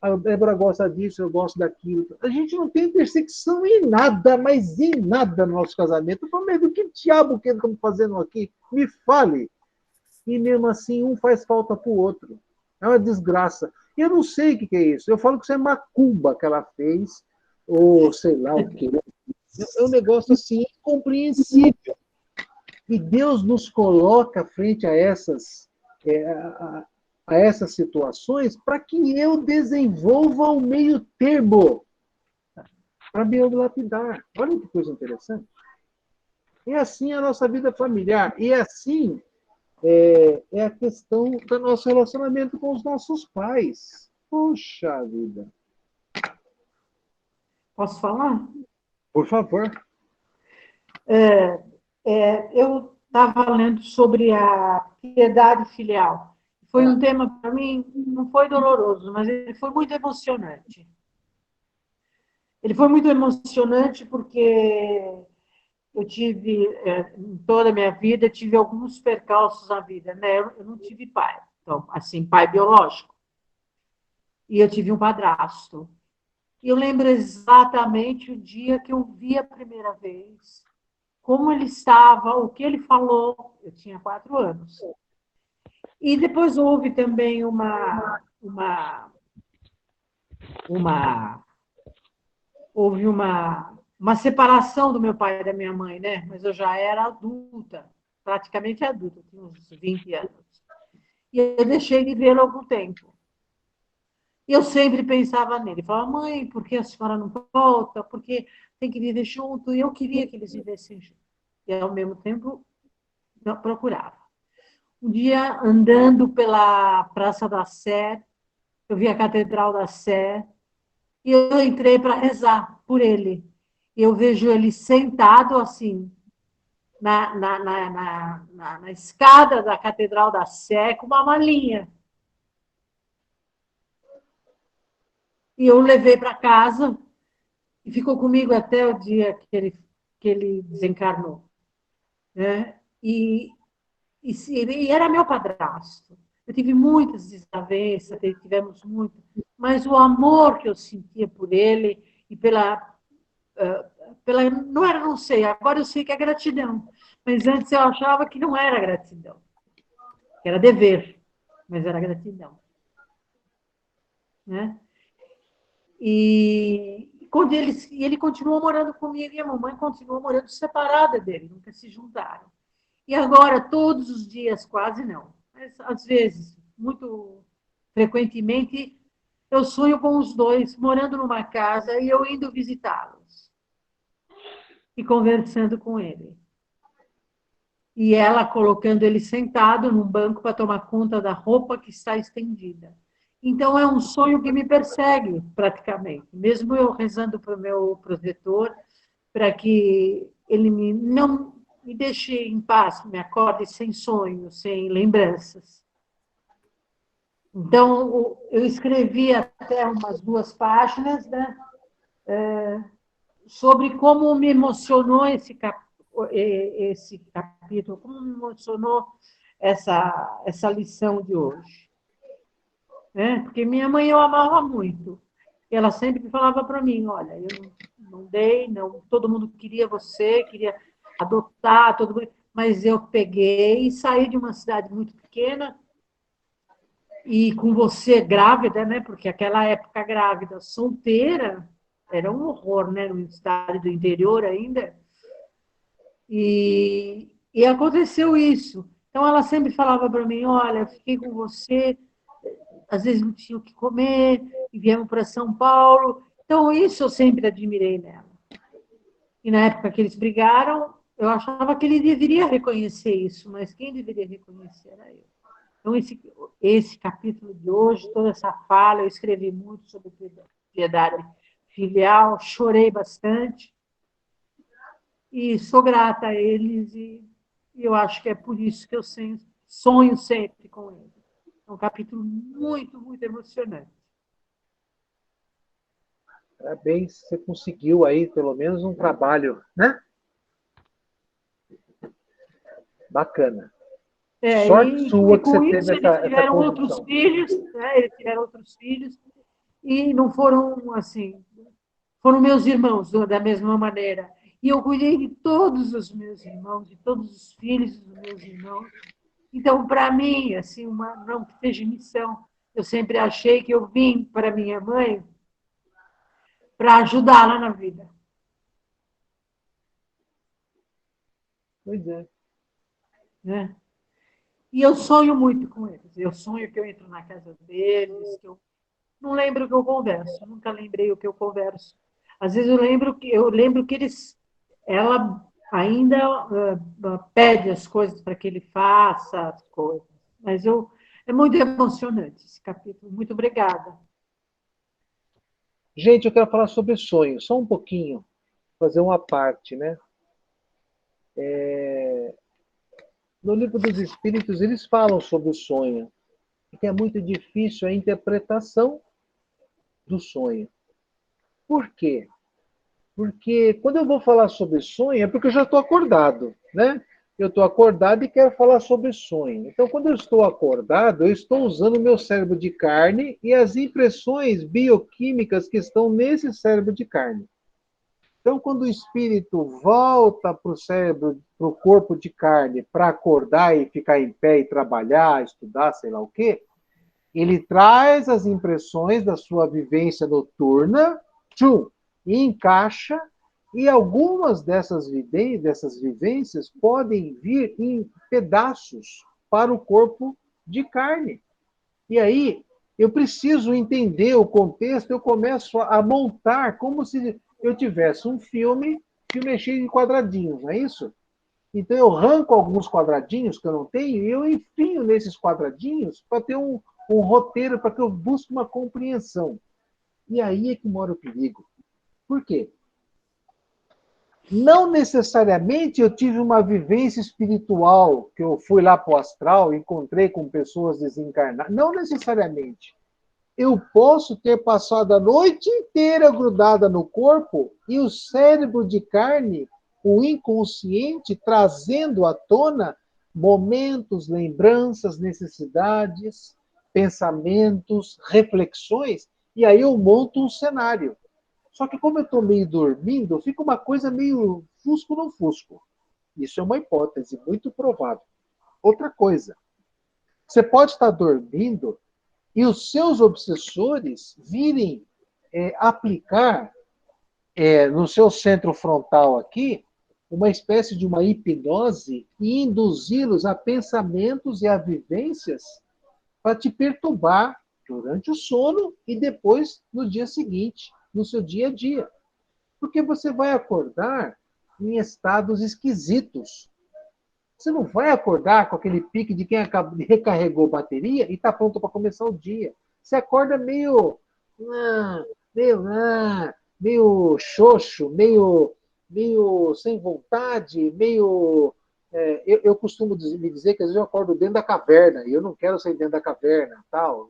A Débora gosta disso, eu gosto daquilo. A gente não tem intersecção em nada, mas em nada no nosso casamento. Eu falei, do que diabo que estamos fazendo aqui? Me fale. E mesmo assim, um faz falta para o outro. É uma desgraça. E eu não sei o que é isso. Eu falo que isso é macumba que ela fez, ou sei lá o que. É um negócio assim incompreensível. E Deus nos coloca frente a essas situações para que eu desenvolva o meio termo para me lapidar. Olha que coisa interessante. É assim a nossa vida familiar. E assim é a questão do nosso relacionamento com os nossos pais. Poxa vida. Posso falar? Por favor. Eu estava lendo sobre a piedade filial. Foi um tema, para mim, não foi doloroso, mas ele foi muito emocionante. Ele foi muito emocionante porque eu tive, em toda a minha vida, tive alguns percalços na vida, né? Eu não tive pai, então, assim, pai biológico. E eu tive um padrasto. E eu lembro exatamente o dia que eu vi a primeira vez, como ele estava, o que ele falou. Eu tinha 4 anos. E depois houve também houve uma separação do meu pai e da minha mãe, né? Mas eu já era adulta, praticamente adulta, tinha uns 20 anos. E eu deixei de vê-lo algum tempo. E eu sempre pensava nele. Falava, mãe, por que a senhora não volta? Porque tem que viver junto. E eu queria que eles vivessem juntos. E, ao mesmo tempo, eu procurava. Um dia, andando pela Praça da Sé, eu vi a Catedral da Sé, e eu entrei para rezar por ele. Eu vejo ele sentado assim, na escada da Catedral da Sé, com uma malinha. E eu levei para casa e ficou comigo até o dia que ele desencarnou. Né? E era meu padrasto. Eu tive muitas desavenças, tivemos muitas, mas o amor que eu sentia por ele e não era, não sei, agora eu sei que é gratidão, mas antes eu achava que não era gratidão, que era dever, mas era gratidão. Né? E quando ele continuou morando comigo e a mamãe continuou morando separada dele, nunca se juntaram. E agora, todos os dias, quase não, mas às vezes, muito frequentemente, eu sonho com os dois morando numa casa e eu indo visitá-los e conversando com ele. E ela colocando ele sentado num banco para tomar conta da roupa que está estendida. Então, é um sonho que me persegue, praticamente. Mesmo eu rezando para o meu protetor, para que ele não me deixe em paz, me acorde sem sonhos, sem lembranças. Então, eu escrevi até umas 2 páginas, né, sobre como me emocionou esse capítulo, como me emocionou essa lição de hoje. Né? Porque minha mãe eu amava muito. Ela sempre falava para mim, olha, eu não dei, não, todo mundo queria você, queria adotar, mas eu peguei e saí de uma cidade muito pequena e com você grávida, né? Porque aquela época grávida, solteira, era um horror, né? No estado do interior ainda. E aconteceu isso. Então ela sempre falava para mim, olha, eu fiquei com você, às vezes não tinha o que comer, e viemos para São Paulo. Então, isso eu sempre admirei nela. E na época que eles brigaram, eu achava que ele deveria reconhecer isso, mas quem deveria reconhecer era eu. Então, esse capítulo de hoje, toda essa fala, eu escrevi muito sobre piedade filial, chorei bastante, e sou grata a eles, e eu acho que é por isso que eu sonho sempre com eles. É um capítulo muito, muito emocionante. Parabéns, você conseguiu aí pelo menos um trabalho, né? Bacana. Sorte sua que você teve essa outros filhos, né? Eles tiveram outros filhos e não foram assim, foram meus irmãos da mesma maneira. E eu cuidei de todos os meus irmãos, de todos os filhos dos meus irmãos. Então, para mim, assim, não que seja missão, eu sempre achei que eu vim para minha mãe para ajudá-la na vida. Pois é. Né? E eu sonho muito com eles. Eu sonho que eu entro na casa deles, que eu não lembro o que eu converso, nunca lembrei o que eu converso. Às vezes eu lembro que ela ainda pede as coisas para que ele faça as coisas. Mas é muito emocionante esse capítulo. Muito obrigada. Gente, eu quero falar sobre sonho, só um pouquinho, fazer uma parte, né? No livro dos Espíritos, eles falam sobre o sonho, que é muito difícil a interpretação do sonho. Por quê? Porque quando eu vou falar sobre sonho, é porque eu já estou acordado, né? Eu estou acordado e quero falar sobre sonho. Então, quando eu estou acordado, eu estou usando o meu cérebro de carne e as impressões bioquímicas que estão nesse cérebro de carne. Então, quando o espírito volta para o cérebro, para o corpo de carne, para acordar e ficar em pé e trabalhar, estudar, sei lá o quê, ele traz as impressões da sua vivência noturna, e encaixa, e algumas dessas vivências podem vir em pedaços para o corpo de carne. E aí, eu preciso entender o contexto, eu começo a montar como se eu tivesse um filme é cheio de quadradinhos, não é isso? Então eu arranco alguns quadradinhos que eu não tenho e eu enfio nesses quadradinhos para ter um roteiro, para que eu busque uma compreensão. E aí é que mora o perigo. Por quê? Não necessariamente eu tive uma vivência espiritual, que eu fui lá para o astral, encontrei com pessoas desencarnadas. Não necessariamente. eu posso ter passado a noite inteira grudada no corpo e o cérebro de carne, o inconsciente, trazendo à tona momentos, lembranças, necessidades, pensamentos, reflexões, e aí eu monto um cenário. Só que como eu estou meio dormindo, fica uma coisa meio fusco no fusco. Isso é uma hipótese muito provável. Outra coisa, você pode estar dormindo e os seus obsessores virem aplicar no seu centro frontal aqui uma espécie de uma hipnose e induzi-los a pensamentos e a vivências para te perturbar durante o sono e depois no dia seguinte, no seu dia a dia. Porque você vai acordar em estados esquisitos. Você não vai acordar com aquele pique de quem recarregou bateria e está pronto para começar o dia. Você acorda meio xoxo, meio sem vontade, meio... eu costumo me dizer que às vezes eu acordo dentro da caverna e eu não quero sair dentro da caverna, tal.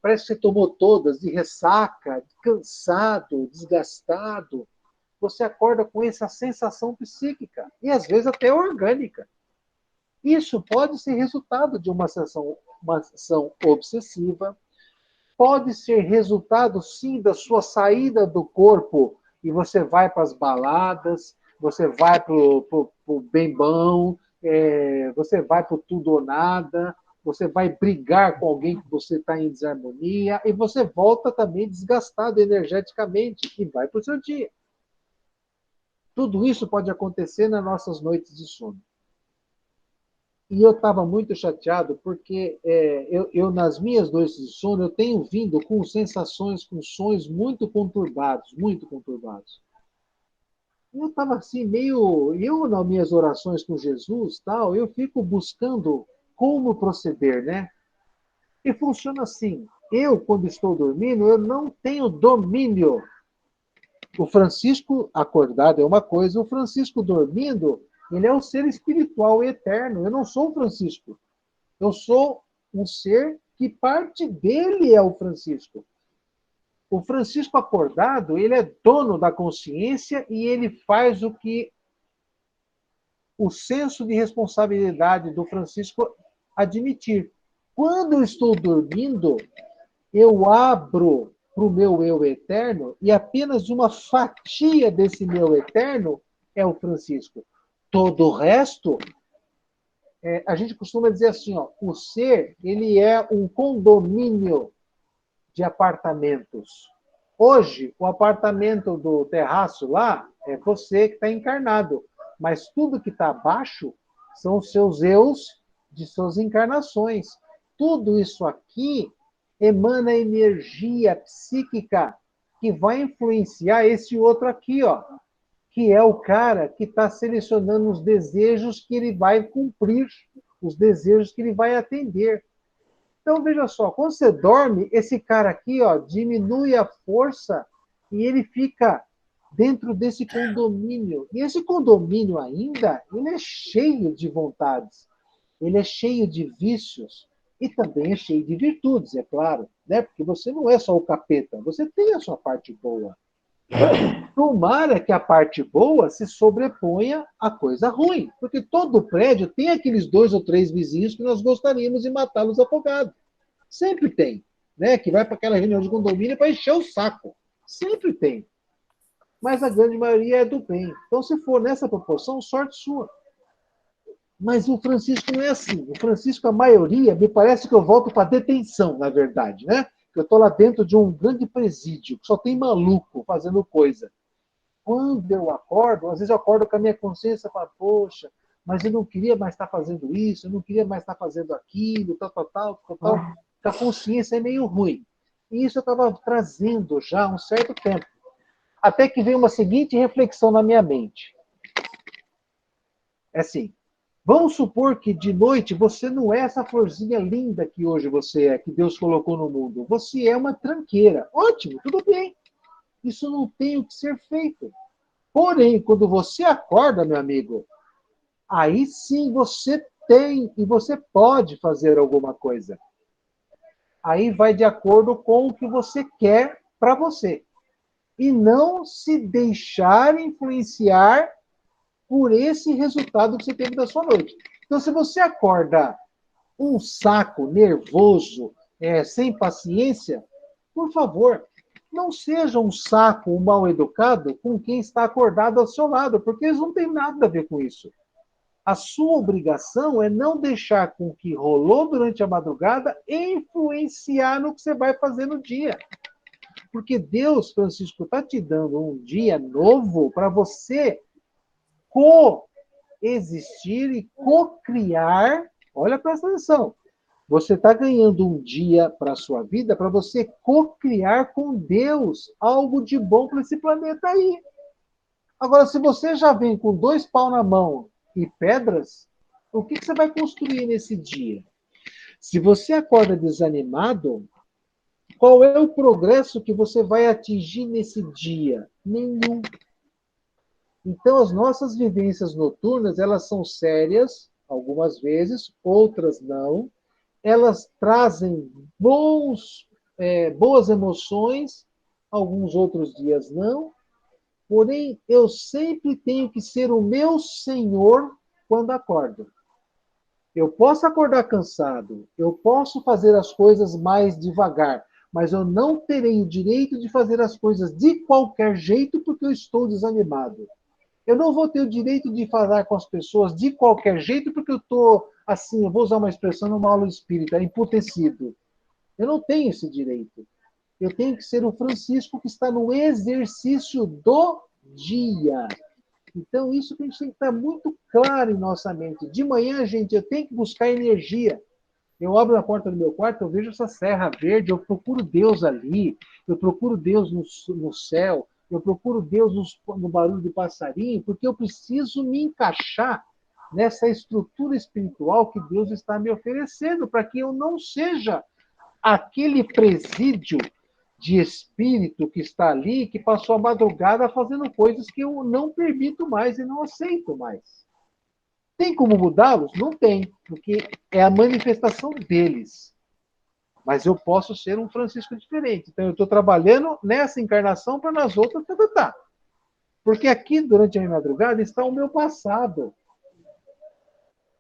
Parece que você tomou todas, de ressaca, cansado, desgastado. Você acorda com essa sensação psíquica e às vezes até orgânica. Isso pode ser resultado de uma ação obsessiva, pode ser resultado, sim, da sua saída do corpo e você vai para as baladas, você vai para o bem-bom, você vai para o tudo ou nada, você vai brigar com alguém que você está em desarmonia e você volta também desgastado energeticamente e vai para o seu dia. Tudo isso pode acontecer nas nossas noites de sono. E eu estava muito chateado porque eu, nas minhas noites de sono, eu tenho vindo com sensações, com sonhos muito conturbados, muito conturbados. Eu estava assim, nas minhas orações com Jesus, tal, eu fico buscando como proceder, né? E funciona assim. Eu, quando estou dormindo, eu não tenho domínio. O Francisco acordado é uma coisa, o Francisco dormindo, ele é um ser espiritual e eterno. Eu não sou o Francisco. Eu sou um ser que parte dele é o Francisco. O Francisco acordado, ele é dono da consciência e ele faz o que o senso de responsabilidade do Francisco admitir. Quando eu estou dormindo, eu abro para o meu eu eterno e apenas uma fatia desse meu eterno é o Francisco. Todo o resto, a gente costuma dizer assim, ó, o ser, ele é um condomínio de apartamentos. Hoje, o apartamento do terraço lá é você que está encarnado, mas tudo que está abaixo são os seus eus de suas encarnações. Tudo isso aqui emana energia psíquica que vai influenciar esse outro aqui, ó, que é o cara que está selecionando os desejos que ele vai cumprir, os desejos que ele vai atender. Então, veja só, quando você dorme, esse cara aqui, ó, diminui a força e ele fica dentro desse condomínio. E esse condomínio ainda, ele é cheio de vontades, ele é cheio de vícios e também é cheio de virtudes, é claro, né? Porque você não é só o capeta, você tem a sua parte boa. Tomara que a parte boa se sobreponha à coisa ruim, porque todo prédio tem aqueles 2 ou 3 vizinhos que nós gostaríamos de matá-los afogados. Sempre tem, né? Que vai para aquela reunião de condomínio para encher o saco. Sempre tem. Mas a grande maioria é do bem. Então, se for nessa proporção, sorte sua. Mas o Francisco não é assim. O Francisco, a maioria, me parece que eu volto para detenção, na verdade, né? Eu estou lá dentro de um grande presídio, que só tem maluco fazendo coisa. Quando eu acordo, às vezes eu acordo com a minha consciência e falo, poxa, mas eu não queria mais estar fazendo isso, eu não queria mais estar fazendo aquilo, tal. A consciência é meio ruim. E isso eu estava trazendo já há um certo tempo. Até que veio uma seguinte reflexão na minha mente. É assim, vamos supor que de noite você não é essa florzinha linda que hoje você é, que Deus colocou no mundo. Você é uma tranqueira. Ótimo, tudo bem. Isso não tem o que ser feito. Porém, quando você acorda, meu amigo, aí sim você tem e você pode fazer alguma coisa. Aí vai de acordo com o que você quer para você. E não se deixar influenciar por esse resultado que você teve da sua noite. Então, se você acorda um saco, nervoso, sem paciência, por favor, não seja um saco, um mal educado com quem está acordado ao seu lado, porque eles não têm nada a ver com isso. A sua obrigação é não deixar com que rolou durante a madrugada influenciar no que você vai fazer no dia. Porque Deus, Francisco, está te dando um dia novo para você coexistir e co-criar. Olha, presta atenção. Você está ganhando um dia para a sua vida para você co-criar com Deus algo de bom para esse planeta aí. Agora, se você já vem com 2 paus na mão e pedras, o que você vai construir nesse dia? Se você acorda desanimado, qual é o progresso que você vai atingir nesse dia? Nenhum. Então, as nossas vivências noturnas, elas são sérias, algumas vezes, outras não. Elas trazem boas emoções, alguns outros dias não. Porém, eu sempre tenho que ser o meu Senhor quando acordo. Eu posso acordar cansado, eu posso fazer as coisas mais devagar, mas eu não terei o direito de fazer as coisas de qualquer jeito porque eu estou desanimado. Eu não vou ter o direito de falar com as pessoas de qualquer jeito porque eu estou, assim, eu vou usar uma expressão numa aula espírita, emputecido. Eu não tenho esse direito. Eu tenho que ser o Francisco que está no exercício do dia. Então, isso tem que estar muito claro em nossa mente. De manhã, gente, eu tenho que buscar energia. Eu abro a porta do meu quarto, eu vejo essa serra verde, eu procuro Deus ali, eu procuro Deus no céu, eu procuro Deus no barulho de passarinho, porque eu preciso me encaixar nessa estrutura espiritual que Deus está me oferecendo, para que eu não seja aquele presídio de espírito que está ali, que passou a madrugada fazendo coisas que eu não permito mais e não aceito mais. Tem como mudá-los? Não tem, porque é a manifestação deles. Mas eu posso ser um Francisco diferente. Então, eu estou trabalhando nessa encarnação para nas outras tratar. Porque aqui, durante a minha madrugada, está o meu passado.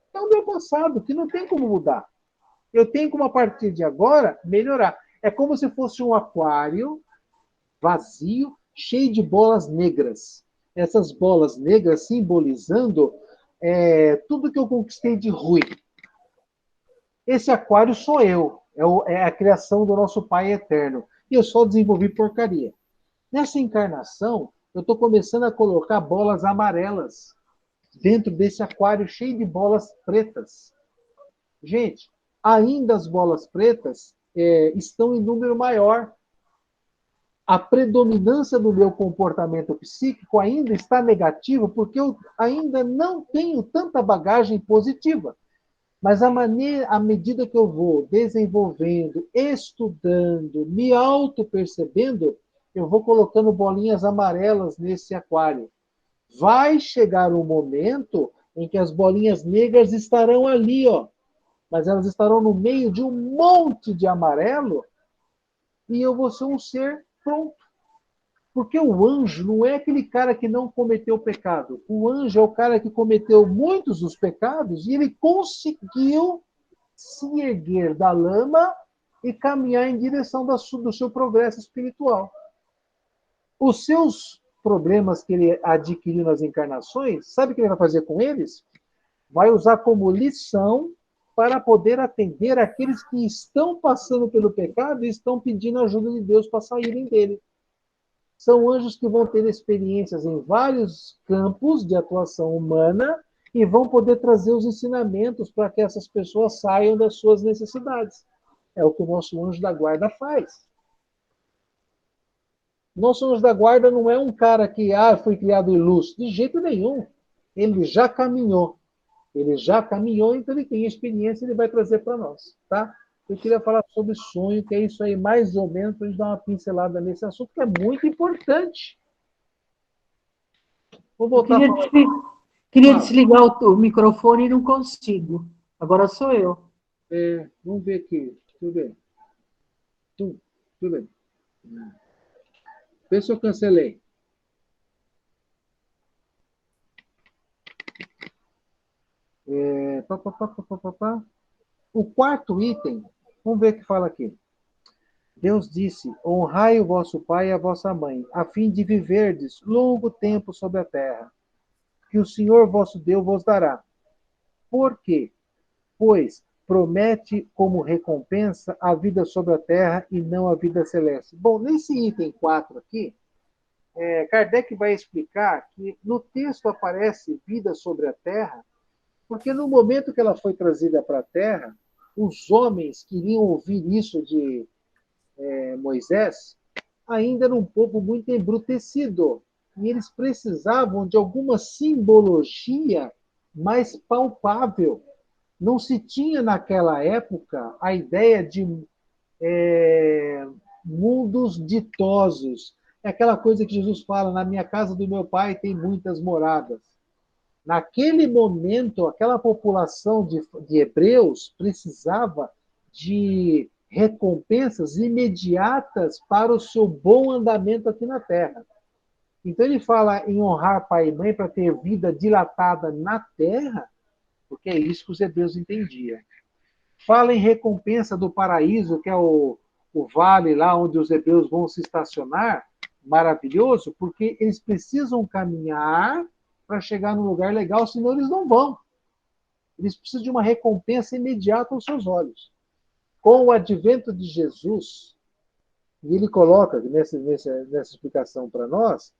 Está o meu passado, que não tem como mudar. Eu tenho como, a partir de agora, melhorar. É como se fosse um aquário vazio, cheio de bolas negras. Essas bolas negras simbolizando tudo que eu conquistei de ruim. Esse aquário sou eu. É a criação do nosso Pai Eterno. E eu só desenvolvi porcaria. Nessa encarnação, eu estou começando a colocar bolas amarelas dentro desse aquário cheio de bolas pretas. Gente, ainda as bolas pretas estão em número maior. A predominância do meu comportamento psíquico ainda está negativo porque eu ainda não tenho tanta bagagem positiva. Mas à medida que eu vou desenvolvendo, estudando, me auto-percebendo, eu vou colocando bolinhas amarelas nesse aquário. Vai chegar um momento em que as bolinhas negras estarão ali, ó, mas elas estarão no meio de um monte de amarelo e eu vou ser um ser pronto. Porque o anjo não é aquele cara que não cometeu pecado. O anjo é o cara que cometeu muitos dos pecados e ele conseguiu se erguer da lama e caminhar em direção do seu progresso espiritual. Os seus problemas que ele adquiriu nas encarnações, sabe o que ele vai fazer com eles? Vai usar como lição para poder atender aqueles que estão passando pelo pecado e estão pedindo ajuda de Deus para saírem dele. São anjos que vão ter experiências em vários campos de atuação humana e vão poder trazer os ensinamentos para que essas pessoas saiam das suas necessidades. É o que o nosso anjo da guarda faz. Nosso anjo da guarda não é um cara que foi criado ilustre. De jeito nenhum. Ele já caminhou. Ele já caminhou, então ele tem experiência e ele vai trazer para nós. Tá? Eu queria falar sobre sonho, que é isso aí, mais ou menos, para a gente dar uma pincelada nesse assunto, que é muito importante. Vou voltar Queria desligar o microfone e não consigo. Agora sou eu. Vamos ver aqui. Deixa eu ver. Tudo bem. Vê se eu cancelei. O quarto item, vamos ver o que fala aqui. Deus disse: honrai o vosso pai e a vossa mãe, a fim de viverdes longo tempo sobre a terra, que o Senhor vosso Deus vos dará. Por quê? Pois promete como recompensa a vida sobre a terra e não a vida celeste. Bom, nesse item 4 aqui, Kardec vai explicar que no texto aparece vida sobre a terra, porque no momento que ela foi trazida para a terra, os homens queriam ouvir isso de Moisés, ainda era um povo muito embrutecido. E eles precisavam de alguma simbologia mais palpável. Não se tinha naquela época a ideia de mundos ditosos. É aquela coisa que Jesus fala: na minha casa do meu pai tem muitas moradas. Naquele momento, aquela população de hebreus precisava de recompensas imediatas para o seu bom andamento aqui na terra. Então ele fala em honrar pai e mãe para ter vida dilatada na terra, porque é isso que os hebreus entendiam. Fala em recompensa do paraíso, que é o vale lá onde os hebreus vão se estacionar, maravilhoso, porque eles precisam caminhar para chegar num lugar legal, senão eles não vão. Eles precisam de uma recompensa imediata aos seus olhos. Com o advento de Jesus, e ele coloca nessa explicação para nós,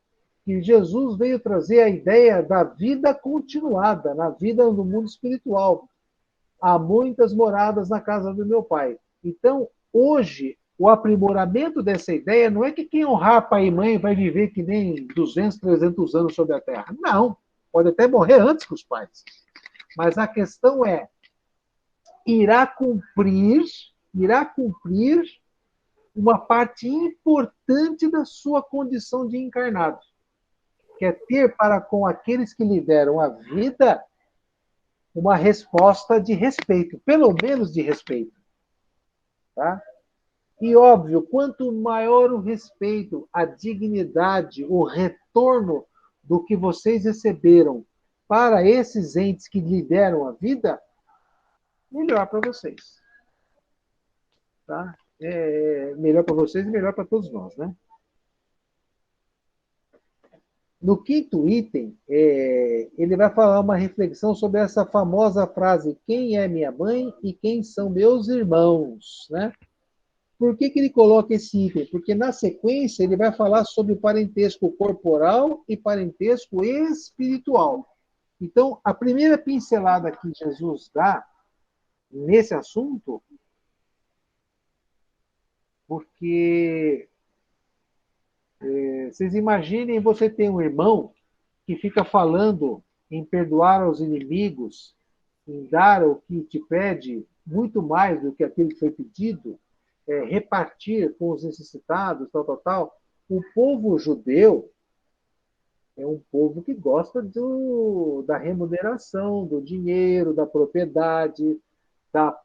que Jesus veio trazer a ideia da vida continuada, na vida no mundo espiritual. Há muitas moradas na casa do meu pai. Então, hoje, o aprimoramento dessa ideia não é que quem honrar pai e mãe vai viver que nem 200, 300 anos sobre a Terra. Não. Pode até morrer antes que os pais. Mas a questão é, irá cumprir uma parte importante da sua condição de encarnado, que é ter para com aqueles que lhe deram a vida uma resposta de respeito, pelo menos de respeito. Tá? E, óbvio, quanto maior o respeito, a dignidade, o retorno do que vocês receberam para esses entes que lhe deram a vida, melhor para vocês. Tá? Melhor para vocês e melhor para todos nós, né? No quinto item, ele vai falar uma reflexão sobre essa famosa frase: quem é minha mãe e quem são meus irmãos, né? Por que ele coloca esse item? Porque na sequência ele vai falar sobre parentesco corporal e parentesco espiritual. Então, a primeira pincelada que Jesus dá nesse assunto, porque vocês imaginem, você tem um irmão que fica falando em perdoar aos inimigos, em dar o que te pede, muito mais do que aquilo que foi pedido, repartir com os necessitados, tal. O povo judeu é um povo que gosta da remuneração, do dinheiro, da propriedade,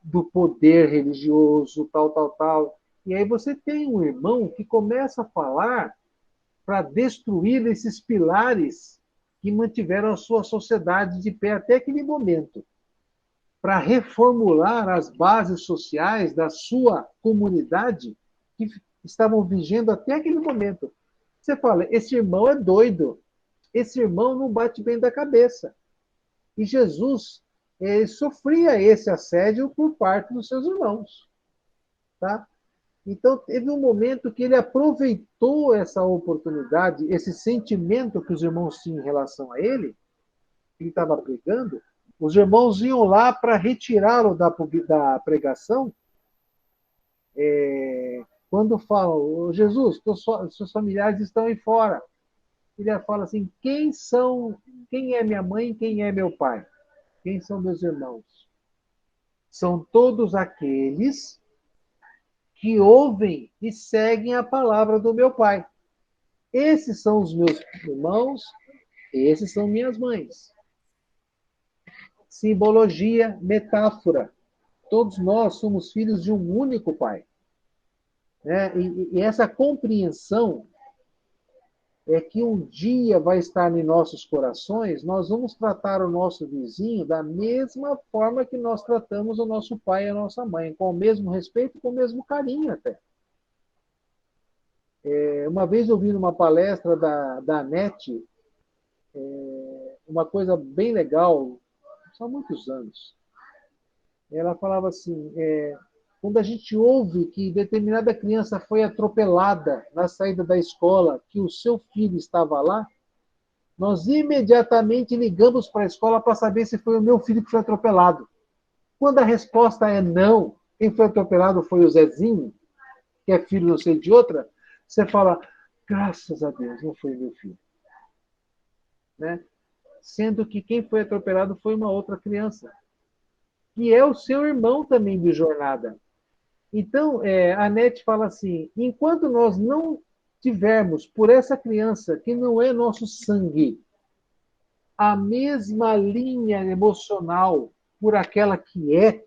do poder religioso, tal. E aí você tem um irmão que começa a falar para destruir esses pilares que mantiveram a sua sociedade de pé até aquele momento, para reformular as bases sociais da sua comunidade que estavam vigendo até aquele momento. Você fala, esse irmão é doido, esse irmão não bate bem da cabeça. E Jesus sofria esse assédio por parte dos seus irmãos. Tá? Então, teve um momento que ele aproveitou essa oportunidade, esse sentimento que os irmãos tinham em relação a ele, que ele estava pregando. Os irmãos iam lá para retirá-lo da pregação, quando falam: Jesus, seus familiares estão aí fora. Ele fala assim: quem é minha mãe e quem é meu pai? Quem são meus irmãos? São todos aqueles que ouvem e seguem a palavra do meu pai. Esses são os meus irmãos, esses são minhas mães. Simbologia, metáfora. Todos nós somos filhos de um único pai. né? E essa compreensão é que um dia vai estar em nossos corações, nós vamos tratar o nosso vizinho da mesma forma que nós tratamos o nosso pai e a nossa mãe, com o mesmo respeito, com o mesmo carinho até. Uma vez eu vi numa palestra da Anete, uma coisa bem legal, são muitos anos. Ela falava assim, quando a gente ouve que determinada criança foi atropelada na saída da escola, que o seu filho estava lá, nós imediatamente ligamos para a escola para saber se foi o meu filho que foi atropelado. Quando a resposta é não, quem foi atropelado foi o Zezinho, que é filho não sei de outra, você fala, graças a Deus, não foi meu filho. Né? Sendo que quem foi atropelado foi uma outra criança, que é o seu irmão também de jornada. Então, a Nete fala assim, enquanto nós não tivermos por essa criança, que não é nosso sangue, a mesma linha emocional por aquela que é,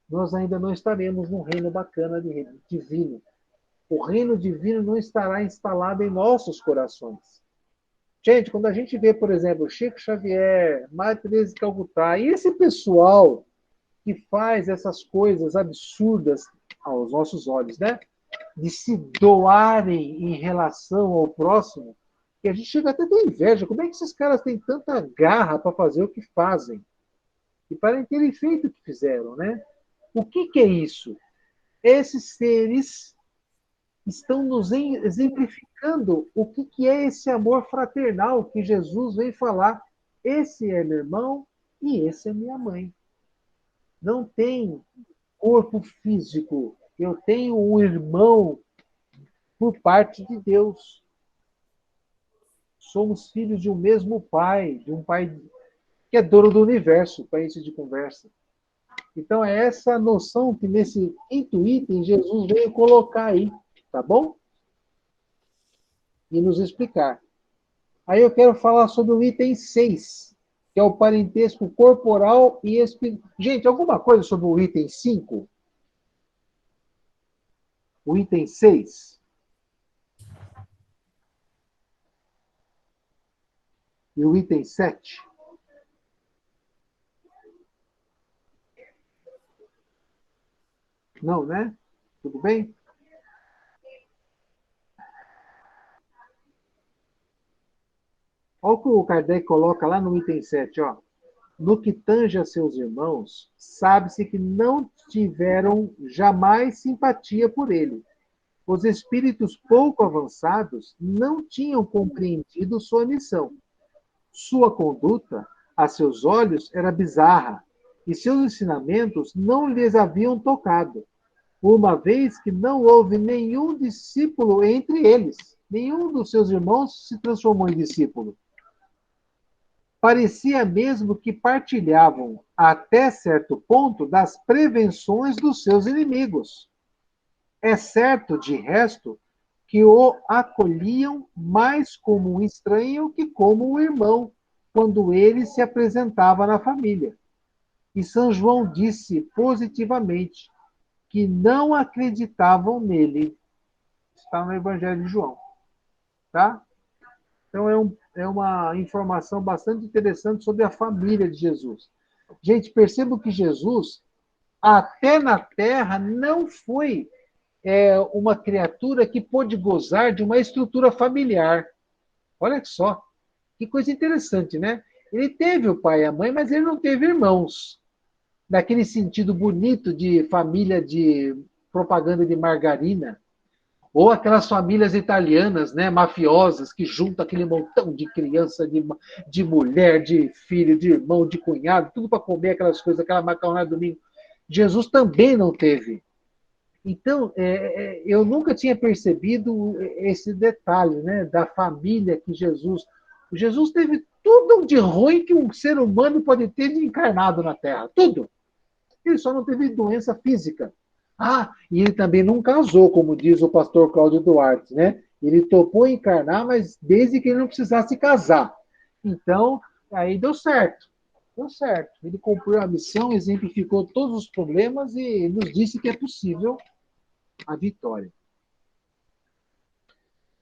nós ainda não estaremos num reino bacana divino. O reino divino não estará instalado em nossos corações. Gente, quando a gente vê, por exemplo, Chico Xavier, Madre Teresa de Calcutá, e esse pessoal que faz essas coisas absurdas aos nossos olhos, né? De se doarem em relação ao próximo, que a gente chega até a ter inveja. Como é que esses caras têm tanta garra para fazer o que fazem? E para terem feito o que fizeram, né? O que é isso? Esses seres estão nos exemplificando o que é esse amor fraternal que Jesus vem falar. Esse é meu irmão e esse é minha mãe. Não tem corpo físico. Eu tenho um irmão por parte de Deus. Somos filhos de um mesmo pai, de um pai que é dono do universo, para isso de conversa. Então, é essa noção que nesse quinto item Jesus veio colocar aí, tá bom? E nos explicar. Aí eu quero falar sobre o item 6, que é o parentesco corporal e espiritual. Gente, alguma coisa sobre o item 5? O item 6? E o item 7? Não, né? Tudo bem? Olha o que o Kardec coloca lá no item 7, ó. No que tange a seus irmãos, sabe-se que não tiveram jamais simpatia por ele. Os espíritos pouco avançados não tinham compreendido sua missão. Sua conduta, a seus olhos, era bizarra, e seus ensinamentos não lhes haviam tocado, uma vez que não houve nenhum discípulo entre eles. Nenhum dos seus irmãos se transformou em discípulo. Parecia mesmo que partilhavam, até certo ponto, das prevenções dos seus inimigos. É certo, de resto, que o acolhiam mais como um estranho que como um irmão, quando ele se apresentava na família. E São João disse positivamente que não acreditavam nele. Está no Evangelho de João. Tá? Então, é uma informação bastante interessante sobre a família de Jesus. Gente, percebam que Jesus, até na Terra, não foi uma criatura que pôde gozar de uma estrutura familiar. Olha só, que coisa interessante, né? Ele teve o pai e a mãe, mas ele não teve irmãos. Naquele sentido bonito de família de propaganda de margarina. Ou aquelas famílias italianas, né, mafiosas, que juntam aquele montão de criança, de mulher, de filho, de irmão, de cunhado, tudo para comer aquelas coisas, aquela macarronada domingo. Jesus também não teve. Então, eu nunca tinha percebido esse detalhe, né, da família que Jesus... Jesus teve tudo de ruim que um ser humano pode ter de encarnado na Terra. Tudo. Ele só não teve doença física. E ele também não casou, como diz o pastor Cláudio Duarte, né? Ele topou encarnar, mas desde que ele não precisasse casar. Então, aí deu certo. Deu certo. Ele cumpriu a missão, exemplificou todos os problemas e nos disse que é possível a vitória.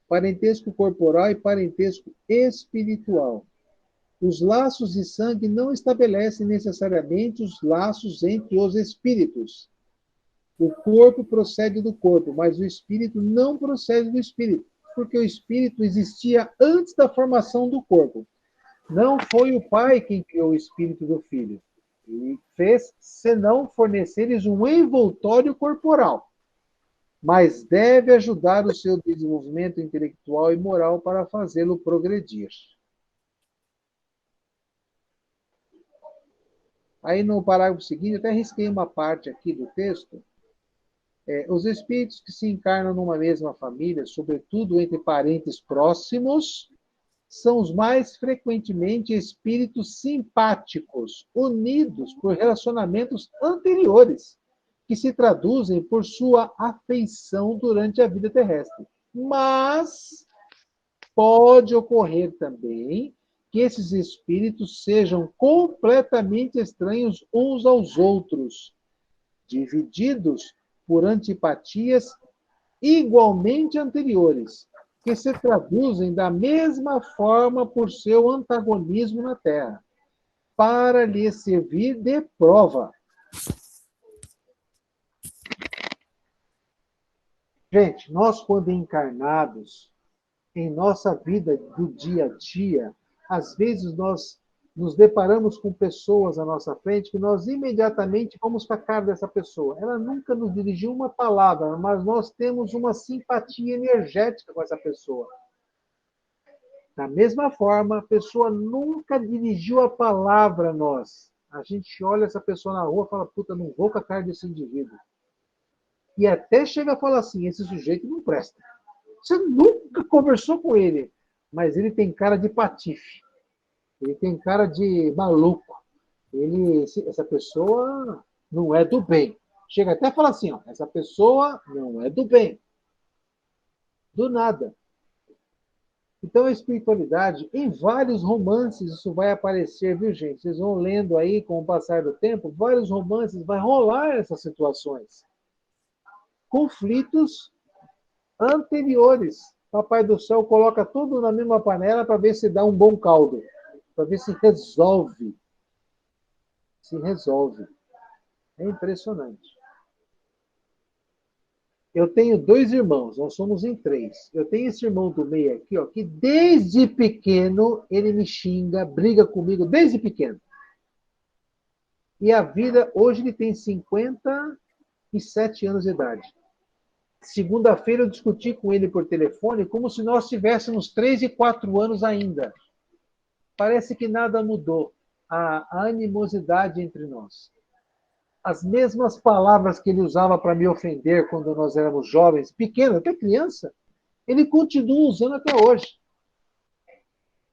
Parentesco corporal e parentesco espiritual. Os laços de sangue não estabelecem necessariamente os laços entre os espíritos. O corpo procede do corpo, mas o espírito não procede do espírito, porque o espírito existia antes da formação do corpo. Não foi o pai quem criou o espírito do filho. Ele fez, senão fornecer-lhes um envoltório corporal, mas deve ajudar o seu desenvolvimento intelectual e moral para fazê-lo progredir. Aí no parágrafo seguinte, até risquei uma parte aqui do texto. Os espíritos que se encarnam numa mesma família, sobretudo entre parentes próximos, são os mais frequentemente espíritos simpáticos, unidos por relacionamentos anteriores, que se traduzem por sua afeição durante a vida terrestre. Mas pode ocorrer também que esses espíritos sejam completamente estranhos uns aos outros, divididos por antipatias igualmente anteriores, que se traduzem da mesma forma por seu antagonismo na Terra, para lhe servir de prova. Gente, nós, quando encarnados, em nossa vida do dia a dia, às vezes nós nos deparamos com pessoas à nossa frente que nós imediatamente vamos para a cara dessa pessoa. Ela nunca nos dirigiu uma palavra, mas nós temos uma simpatia energética com essa pessoa. Da mesma forma, a pessoa nunca dirigiu a palavra a nós. A gente olha essa pessoa na rua e fala, puta, não vou com a cara desse indivíduo. E até chega a falar assim, esse sujeito não presta. Você nunca conversou com ele, mas ele tem cara de patife. Ele tem cara de maluco. Essa pessoa não é do bem. Chega até a falar assim, ó, essa pessoa não é do bem. Do nada. Então, a espiritualidade, em vários romances, isso vai aparecer, viu, gente? Vocês vão lendo aí, com o passar do tempo, vários romances, vai rolar essas situações. Conflitos anteriores. Papai do céu coloca tudo na mesma panela para ver se dá um bom caldo. Para ver se resolve. Se resolve. É impressionante. Eu tenho 2 irmãos, nós somos em 3. Eu tenho esse irmão do meio aqui, ó, que desde pequeno ele me xinga, briga comigo, desde pequeno. E a vida, hoje ele tem 57 anos de idade. Segunda-feira eu discuti com ele por telefone como se nós tivéssemos 3 e 4 anos ainda. Parece que nada mudou. A animosidade entre nós. As mesmas palavras que ele usava para me ofender quando nós éramos jovens, pequenos, até criança, ele continua usando até hoje.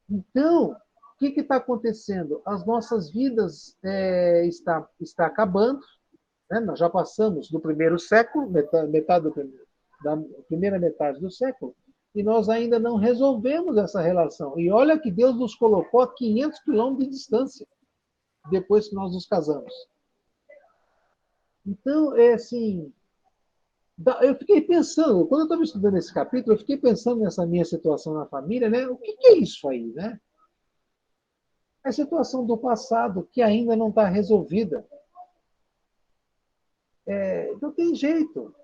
Então, o que está acontecendo? As nossas vidas está acabando. Né? Nós já passamos do primeiro século, da primeira metade do século, e nós ainda não resolvemos essa relação. E olha que Deus nos colocou a 500 quilômetros de distância, depois que nós nos casamos. Então, assim, eu fiquei pensando, quando eu estava estudando esse capítulo, eu fiquei pensando nessa minha situação na família, né? O que é isso aí, né? É a situação do passado que ainda não está resolvida. Não tem jeito.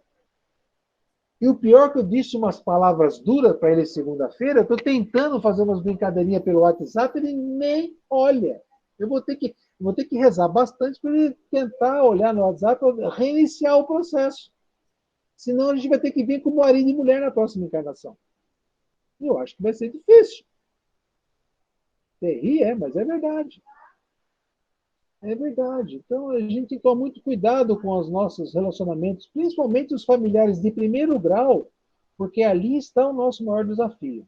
E o pior que eu disse umas palavras duras para ele segunda-feira, eu estou tentando fazer umas brincadeirinhas pelo WhatsApp, ele nem olha. Eu vou ter que rezar bastante para ele tentar olhar no WhatsApp para reiniciar o processo. Senão a gente vai ter que vir com marido e mulher na próxima encarnação. Eu acho que vai ser difícil. Ri, mas é verdade. É verdade. Então, a gente tem que tomar muito cuidado com os nossos relacionamentos, principalmente os familiares de primeiro grau, porque ali está o nosso maior desafio.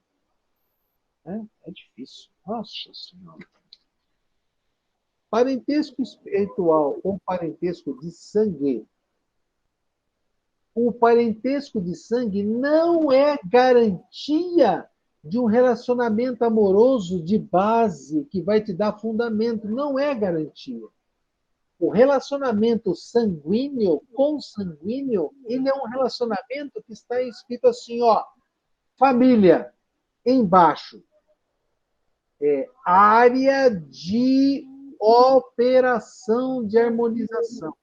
É difícil. Nossa Senhora. Parentesco espiritual ou parentesco de sangue. O parentesco de sangue não é garantia de um relacionamento amoroso de base que vai te dar fundamento. Não é garantia. O relacionamento sanguíneo, consanguíneo, ele é um relacionamento que está escrito assim, ó, família, embaixo, área de operação de harmonização,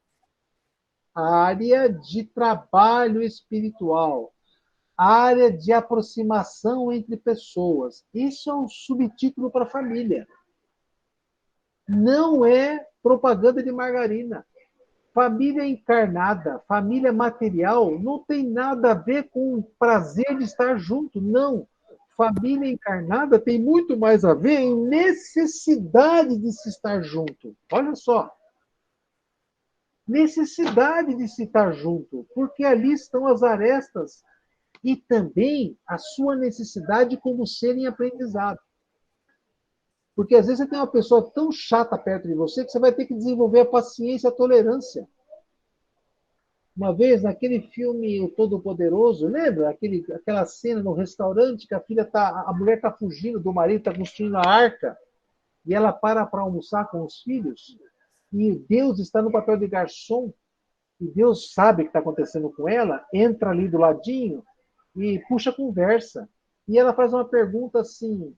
área de trabalho espiritual, área de aproximação entre pessoas. Isso é um subtítulo para a família. Não é propaganda de margarina. Família encarnada, família material, não tem nada a ver com o prazer de estar junto, não. Família encarnada tem muito mais a ver em necessidade de se estar junto. Olha só. Necessidade de se estar junto, porque ali estão as arestas e também a sua necessidade como ser em aprendizado. Porque às vezes você tem uma pessoa tão chata perto de você que você vai ter que desenvolver a paciência, a tolerância. Uma vez, naquele filme O Todo-Poderoso, lembra? Aquela cena no restaurante que a mulher está fugindo do marido, está construindo a arca, e ela para almoçar com os filhos, e Deus está no papel de garçom, e Deus sabe o que está acontecendo com ela, entra ali do ladinho e puxa a conversa. E ela faz uma pergunta assim,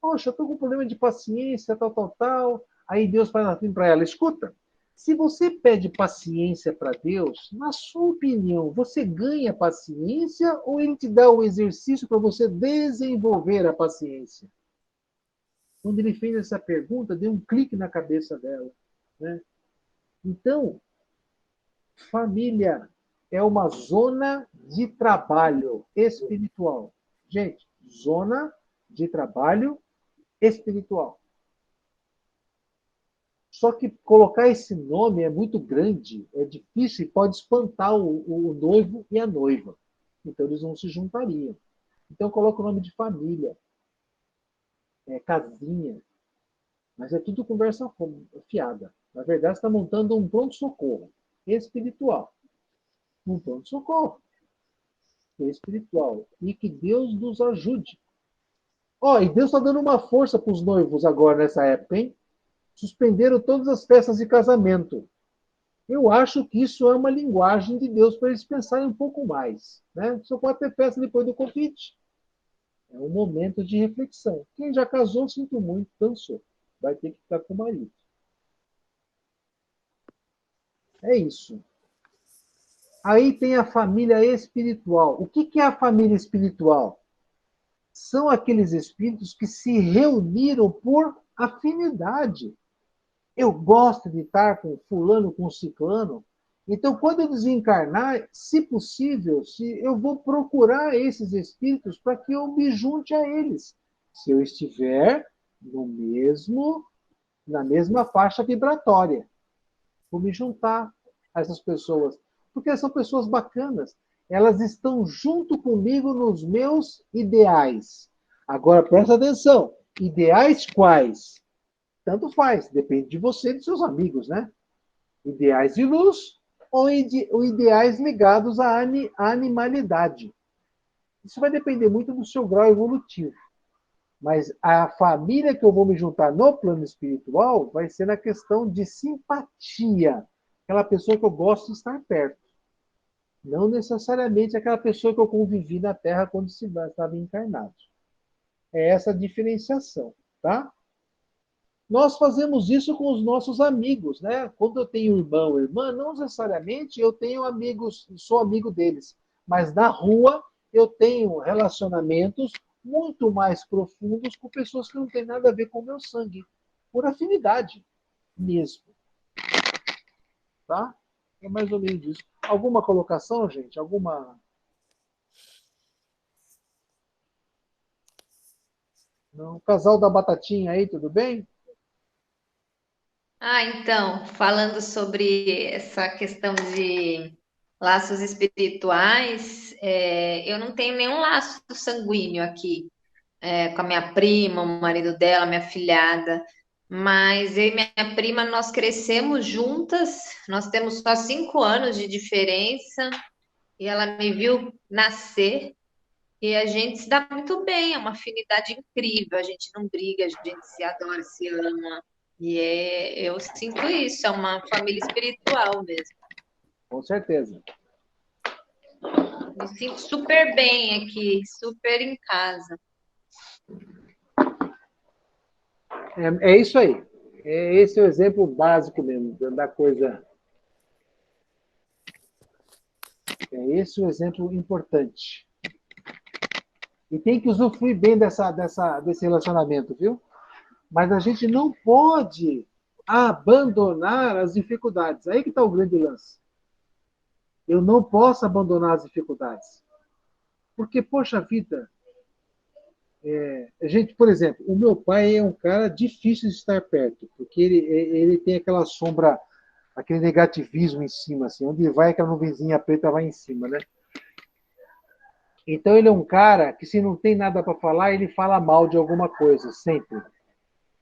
poxa, eu estou com um problema de paciência, tal, tal, tal. Aí Deus faz assim para ela, escuta, se você pede paciência para Deus, na sua opinião, você ganha paciência ou ele te dá o exercício para você desenvolver a paciência? Quando ele fez essa pergunta, deu um clique na cabeça dela. Né? Então, família é uma zona de trabalho espiritual. Gente, zona de trabalho espiritual. Só que colocar esse nome é muito grande, é difícil e pode espantar o noivo e a noiva. Então eles não se juntariam. Então coloca o nome de família, casinha. Mas é tudo conversa fiada. Na verdade, você está montando um pronto-socorro espiritual. Um pronto-socorro espiritual. E que Deus nos ajude. E Deus está dando uma força para os noivos agora nessa época, hein? Suspenderam todas as festas de casamento. Eu acho que isso é uma linguagem de Deus para eles pensarem um pouco mais. Né? Só pode ter festa depois do convite. É um momento de reflexão. Quem já casou, sinto muito, cansou. Vai ter que ficar com o marido. É isso. Aí tem a família espiritual. O que é a família espiritual? São aqueles espíritos que se reuniram por afinidade. Eu gosto de estar com fulano, com ciclano. Então, quando eu desencarnar, se possível, eu vou procurar esses espíritos para que eu me junte a eles. Se eu estiver na mesma faixa vibratória. Vou me juntar a essas pessoas. Porque são pessoas bacanas. Elas estão junto comigo nos meus ideais. Agora, presta atenção. Ideais quais? Tanto faz, depende de você e de seus amigos, né? Ideais de luz ou ideais ligados à animalidade. Isso vai depender muito do seu grau evolutivo. Mas a família que eu vou me juntar no plano espiritual vai ser na questão de simpatia. Aquela pessoa que eu gosto de estar perto. Não necessariamente aquela pessoa que eu convivi na Terra quando estava encarnado. É essa a diferenciação, tá? Nós fazemos isso com os nossos amigos, né? Quando eu tenho irmão ou irmã, não necessariamente eu tenho amigos, sou amigo deles, mas na rua eu tenho relacionamentos muito mais profundos com pessoas que não têm nada a ver com o meu sangue, por afinidade mesmo. Tá? É mais ou menos isso. Alguma colocação, gente? Alguma? Não? Casal da Batatinha aí, tudo bem? Então, falando sobre essa questão de laços espirituais, eu não tenho nenhum laço sanguíneo aqui, com a minha prima, o marido dela, minha filhada, mas eu e minha prima, nós crescemos juntas, nós temos só 5 anos de diferença, e ela me viu nascer, e a gente se dá muito bem, é uma afinidade incrível, a gente não briga, a gente se adora, se ama. Eu sinto isso, é uma família espiritual mesmo. Com certeza. Me sinto super bem aqui, super em casa. É isso aí. Esse é o exemplo básico mesmo da coisa. É esse o exemplo importante. E tem que usufruir bem desse relacionamento, viu? Mas a gente não pode abandonar as dificuldades. Aí que está o grande lance. Eu não posso abandonar as dificuldades. Porque, poxa vida, gente, por exemplo, o meu pai é um cara difícil de estar perto, porque ele tem aquela sombra, aquele negativismo em cima, assim, onde vai aquela nuvenzinha preta vai em cima, né? Então ele é um cara que se não tem nada para falar, ele fala mal de alguma coisa, sempre.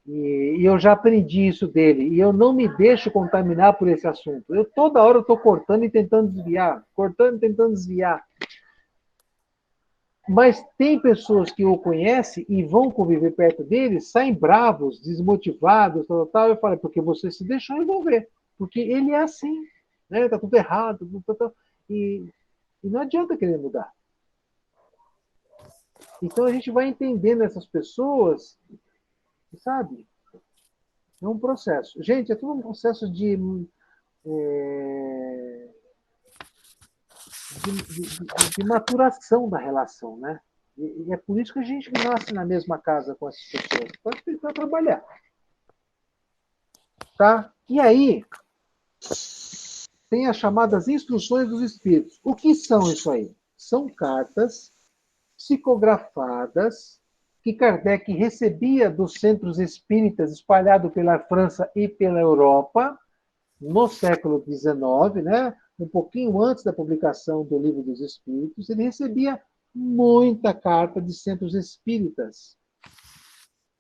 E eu já aprendi isso dele, e eu não me deixo contaminar por esse assunto. Toda hora eu estou cortando e tentando desviar, cortando e tentando desviar. Mas tem pessoas que o conhecem e vão conviver perto dele, saem bravos, desmotivados, tal, tal. Eu falo, porque você se deixou envolver. Porque ele é assim, né? Tá tudo errado, tal, tal. E não adianta querer mudar. Então a gente vai entendendo essas pessoas, sabe? É um processo. Gente, é tudo um processo de maturação da relação, né? E é por isso que a gente nasce na mesma casa com essas pessoas. Pode tentar trabalhar. Tá? E aí, tem as chamadas instruções dos espíritos. O que são isso aí? São cartas psicografadas que Kardec recebia dos centros espíritas espalhados pela França e pela Europa no século XIX, né? Um pouquinho antes da publicação do Livro dos Espíritos, ele recebia muita carta de centros espíritas.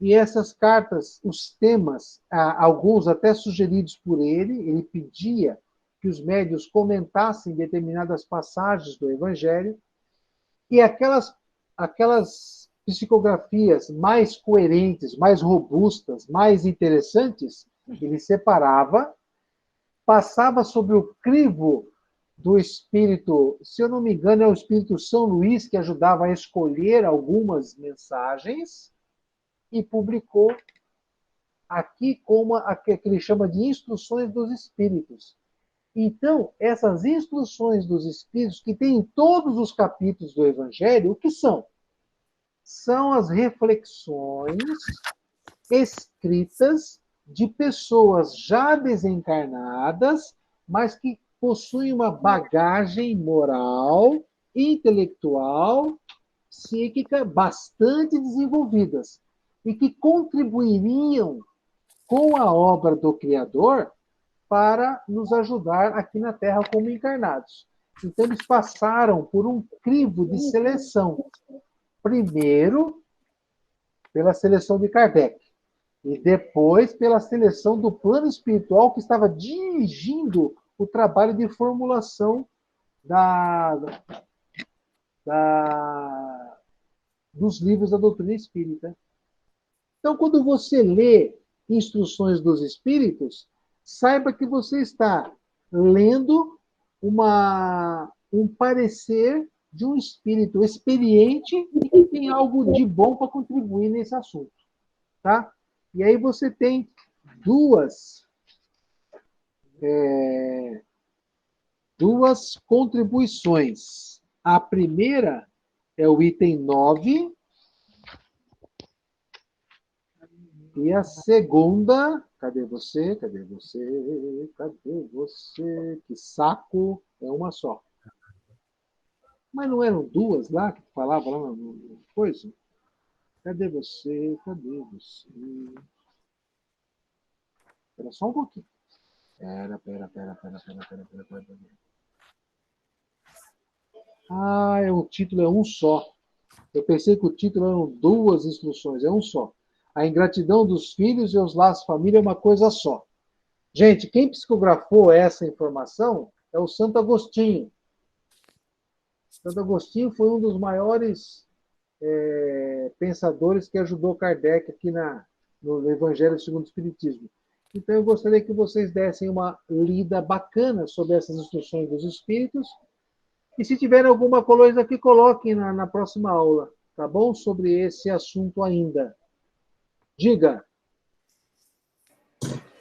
E essas cartas, os temas, alguns até sugeridos por ele pedia que os médios comentassem determinadas passagens do Evangelho, e aquelas psicografias mais coerentes, mais robustas, mais interessantes, ele separava, passava sobre o crivo do espírito, se eu não me engano, é o espírito São Luís que ajudava a escolher algumas mensagens e publicou aqui como a que ele chama de instruções dos espíritos. Então, essas instruções dos espíritos, que tem em todos os capítulos do Evangelho, o que são? São as reflexões escritas de pessoas já desencarnadas, mas que possuem uma bagagem moral, intelectual, psíquica bastante desenvolvidas e que contribuiriam com a obra do Criador para nos ajudar aqui na Terra como encarnados. Então, eles passaram por um crivo de seleção. Primeiro, pela seleção de Kardec, e depois pela seleção do plano espiritual que estava dirigindo o trabalho de formulação dos livros da doutrina espírita. Então, quando você lê Instruções dos Espíritos, saiba que você está lendo um parecer de um espírito experiente e que tem algo de bom para contribuir nesse assunto. Tá? E aí você tem duas contribuições. A primeira é o item 9, e a segunda, cadê você? Cadê você? Cadê você? Que saco! É uma só. Mas não eram duas lá que falava lá no coisa? Cadê você? Cadê você? Espera só um pouquinho. Pera. O título é um só. Eu pensei que o título eram duas instruções, é um só. A ingratidão dos filhos e os laços família é uma coisa só. Gente, quem psicografou essa informação é o Santo Agostinho. Santo Agostinho foi um dos maiores pensadores que ajudou Kardec aqui no Evangelho segundo o Espiritismo. Então, eu gostaria que vocês dessem uma lida bacana sobre essas instruções dos Espíritos. E se tiver alguma coisa que coloquem na próxima aula, tá bom? Sobre esse assunto ainda. Diga.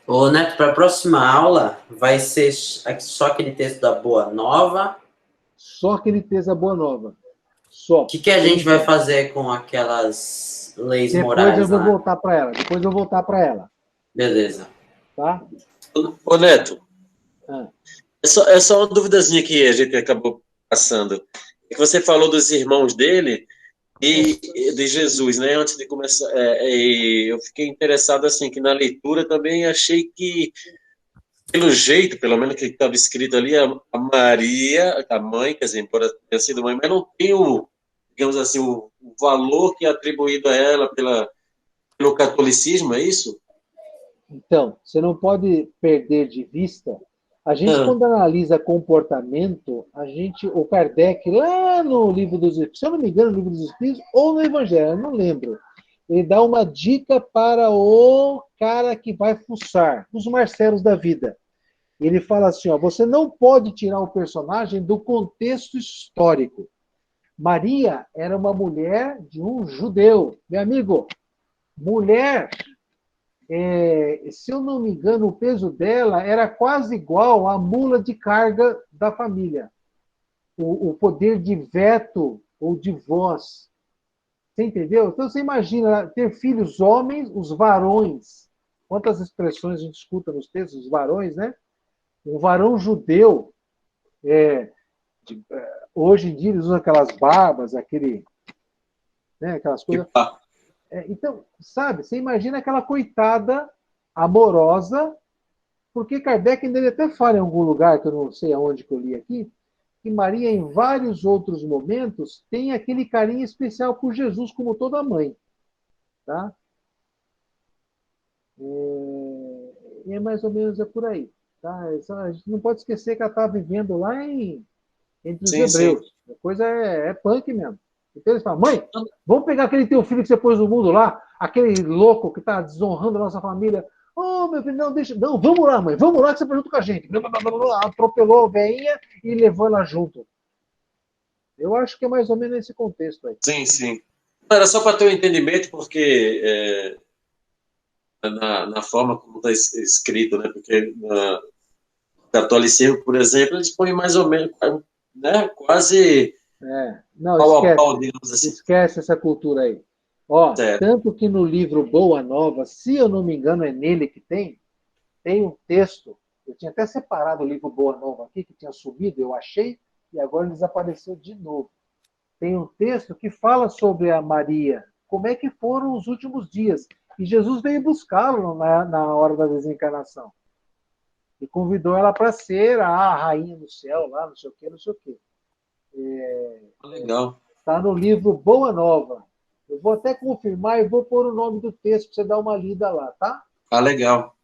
Ô, Neto, para a próxima aula vai ser só aquele texto da Boa Nova. Só aquele texto da Boa Nova. Só. O que a gente vai fazer com aquelas leis morais? Depois eu vou voltar para ela. Beleza. Tá? Ô, Neto, Ah. é só uma duvidazinha que a gente acabou passando. É que você falou dos irmãos dele e de Jesus, né? Antes de começar, eu fiquei interessado assim que na leitura também achei que, pelo jeito, pelo menos que estava escrito ali, a Maria, a mãe, quer dizer, embora tenha sido mãe, mas não tem digamos assim, o valor que é atribuído a ela pelo catolicismo, é isso? Então, você não pode perder de vista. A gente, quando analisa comportamento, o Kardec, lá no Livro dos Espíritos, se eu não me engano, no Livro dos Espíritos, ou no Evangelho, eu não lembro, ele dá uma dica para o cara que vai fuçar, os Marcelos da vida. Ele fala assim, ó, você não pode tirar o personagem do contexto histórico. Maria era uma mulher de um judeu. Meu amigo, mulher... se eu não me engano, o peso dela era quase igual à mula de carga da família. O poder de veto ou de voz. Você entendeu? Então, você imagina ter filhos homens, os varões. Quantas expressões a gente escuta nos textos? Os varões, né? Um varão judeu, hoje em dia eles usam aquelas barbas, aquelas coisas... Então, sabe, você imagina aquela coitada amorosa, porque Kardec ainda até fala em algum lugar, que eu não sei aonde que eu li aqui, que Maria, em vários outros momentos, tem aquele carinho especial por Jesus, como toda mãe. Tá? É mais ou menos por aí. Tá? A gente não pode esquecer que ela está vivendo lá entre os hebreus. Sim. A coisa é punk mesmo. Então eles falam, mãe, vamos pegar aquele teu filho que você pôs no mundo lá, aquele louco que está desonrando a nossa família. Oh, meu filho, não, deixa. Não, vamos lá, mãe, vamos lá que você vai junto com a gente. Atropelou a veinha e levou ela junto. Eu acho que é mais ou menos nesse contexto aí. Sim, sim. Era só para ter um entendimento, porque na forma como está escrito, né? Porque no catolicismo, por exemplo, eles põem mais ou menos, né? Quase... Não, pau, digamos assim. Esquece essa cultura aí. Ó, tanto que no livro Boa Nova, se eu não me engano, é nele que tem um texto. Eu tinha até separado o livro Boa Nova aqui, que tinha subido, eu achei, e agora ele desapareceu de novo. Tem um texto que fala sobre a Maria, como é que foram os últimos dias. E Jesus veio buscá-lo na hora da desencarnação. E convidou ela para ser a rainha do céu, lá, não sei o quê, não sei o quê. Legal. Está no livro Boa Nova. Eu vou até confirmar e vou pôr o nome do texto para você dar uma lida lá, tá? Legal.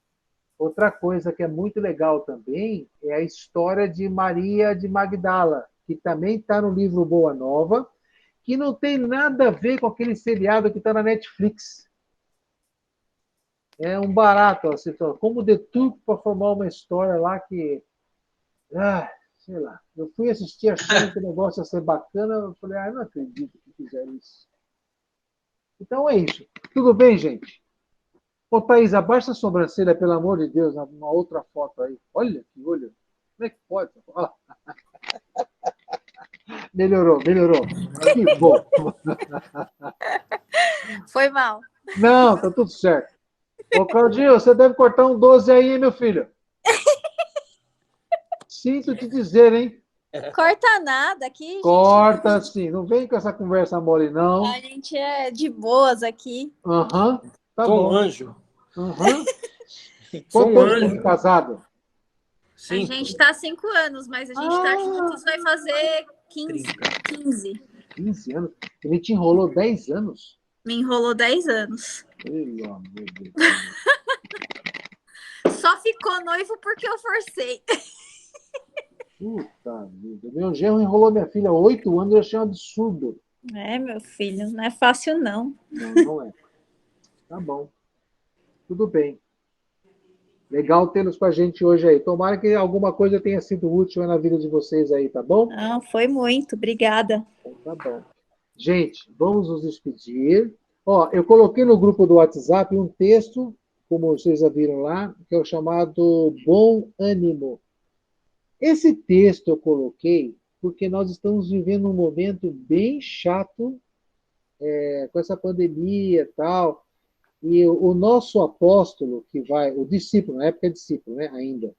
Outra coisa que é muito legal também é a história de Maria de Magdala, que também está no livro Boa Nova, que não tem nada a ver com aquele seriado que está na Netflix. É um barato, assim, como de tudo para formar uma história lá que... sei lá, eu fui assistir achando que o negócio ia ser bacana, eu falei, não acredito que fizeram isso. Então é isso. Tudo bem, gente? Ô, Thaís, abaixa a sobrancelha, pelo amor de Deus, uma outra foto aí. Olha que olho. Como é que pode? Melhorou. Que bom. Foi mal. Não, tá tudo certo. Ô, Claudinho, você deve cortar um 12 aí, hein, meu filho? Sinto te dizer, hein? Corta nada aqui. Corta sim. Não vem com essa conversa mole, não. A gente é de boas aqui. Tá Sou bom. um anjo. Quanto tempo de casado? 5. A gente tá há 5 anos, mas a gente tá juntos, vai fazer 15. 15 anos? Ele te enrolou 10 anos? Me enrolou 10 anos. Pelo amor de Deus. Só ficou noivo porque eu forcei. Puta vida. Meu genro enrolou minha filha há 8 anos, eu achei um absurdo. Meu filho, não é fácil, não. Não é. Tá bom. Tudo bem. Legal tê-los com a gente hoje aí. Tomara que alguma coisa tenha sido útil na vida de vocês aí, tá bom? Não, foi muito. Obrigada. Tá bom. Gente, vamos nos despedir. Ó, eu coloquei no grupo do WhatsApp um texto, como vocês já viram lá, que é o chamado Bom Ânimo. Esse texto eu coloquei porque nós estamos vivendo um momento bem chato com essa pandemia e tal. E o nosso apóstolo, que vai, o discípulo, na época é discípulo, né, ainda.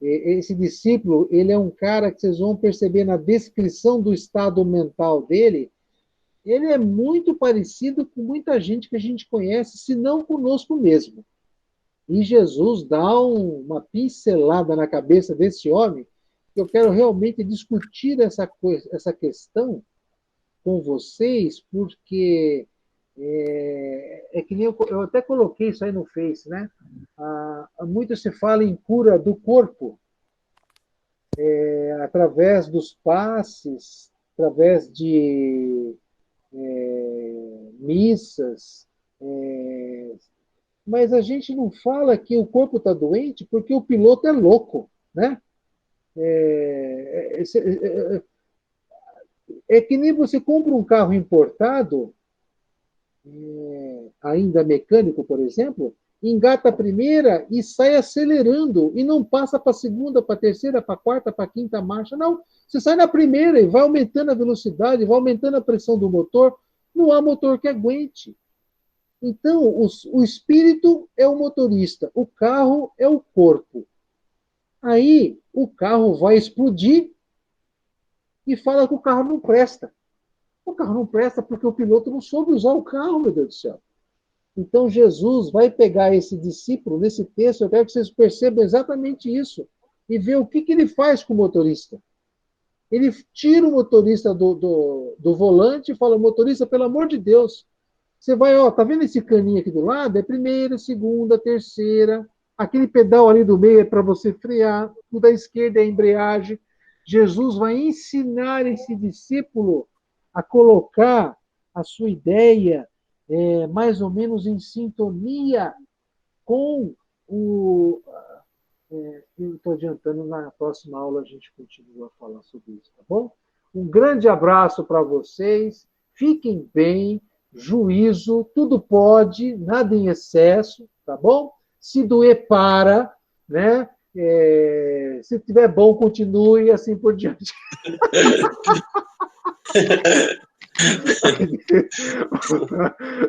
Esse discípulo, ele é um cara que vocês vão perceber na descrição do estado mental dele, ele é muito parecido com muita gente que a gente conhece, se não conosco mesmo. E Jesus dá uma pincelada na cabeça desse homem, que eu quero realmente discutir essa questão com vocês, porque é que nem eu até coloquei isso aí no Face, né? Muito se fala em cura do corpo, através dos passes, através de missas, mas a gente não fala que o corpo está doente porque o piloto é louco, né? É que nem você compra um carro importado, ainda mecânico, por exemplo, engata a primeira e sai acelerando, e não passa para a segunda, para a terceira, para a quarta, para a quinta marcha. Não, você sai na primeira e vai aumentando a velocidade, vai aumentando a pressão do motor, não há motor que aguente. Então, o espírito é o motorista, o carro é o corpo. Aí, o carro vai explodir e fala que o carro não presta. O carro não presta porque o piloto não soube usar o carro, meu Deus do céu. Então, Jesus vai pegar esse discípulo, nesse texto, eu quero que vocês percebam exatamente isso, e ver o que ele faz com o motorista. Ele tira o motorista do volante e fala, motorista, pelo amor de Deus, você vai, ó, tá vendo esse caninho aqui do lado? É primeira, segunda, terceira, aquele pedal ali do meio é para você frear, o da esquerda é a embreagem. Jesus vai ensinar esse discípulo a colocar a sua ideia mais ou menos em sintonia com o... eu estou adiantando, na próxima aula a gente continua a falar sobre isso, tá bom? Um grande abraço para vocês, fiquem bem, juízo, tudo pode, nada em excesso, tá bom? Se doer, para, né? Se tiver bom, continue e assim por diante.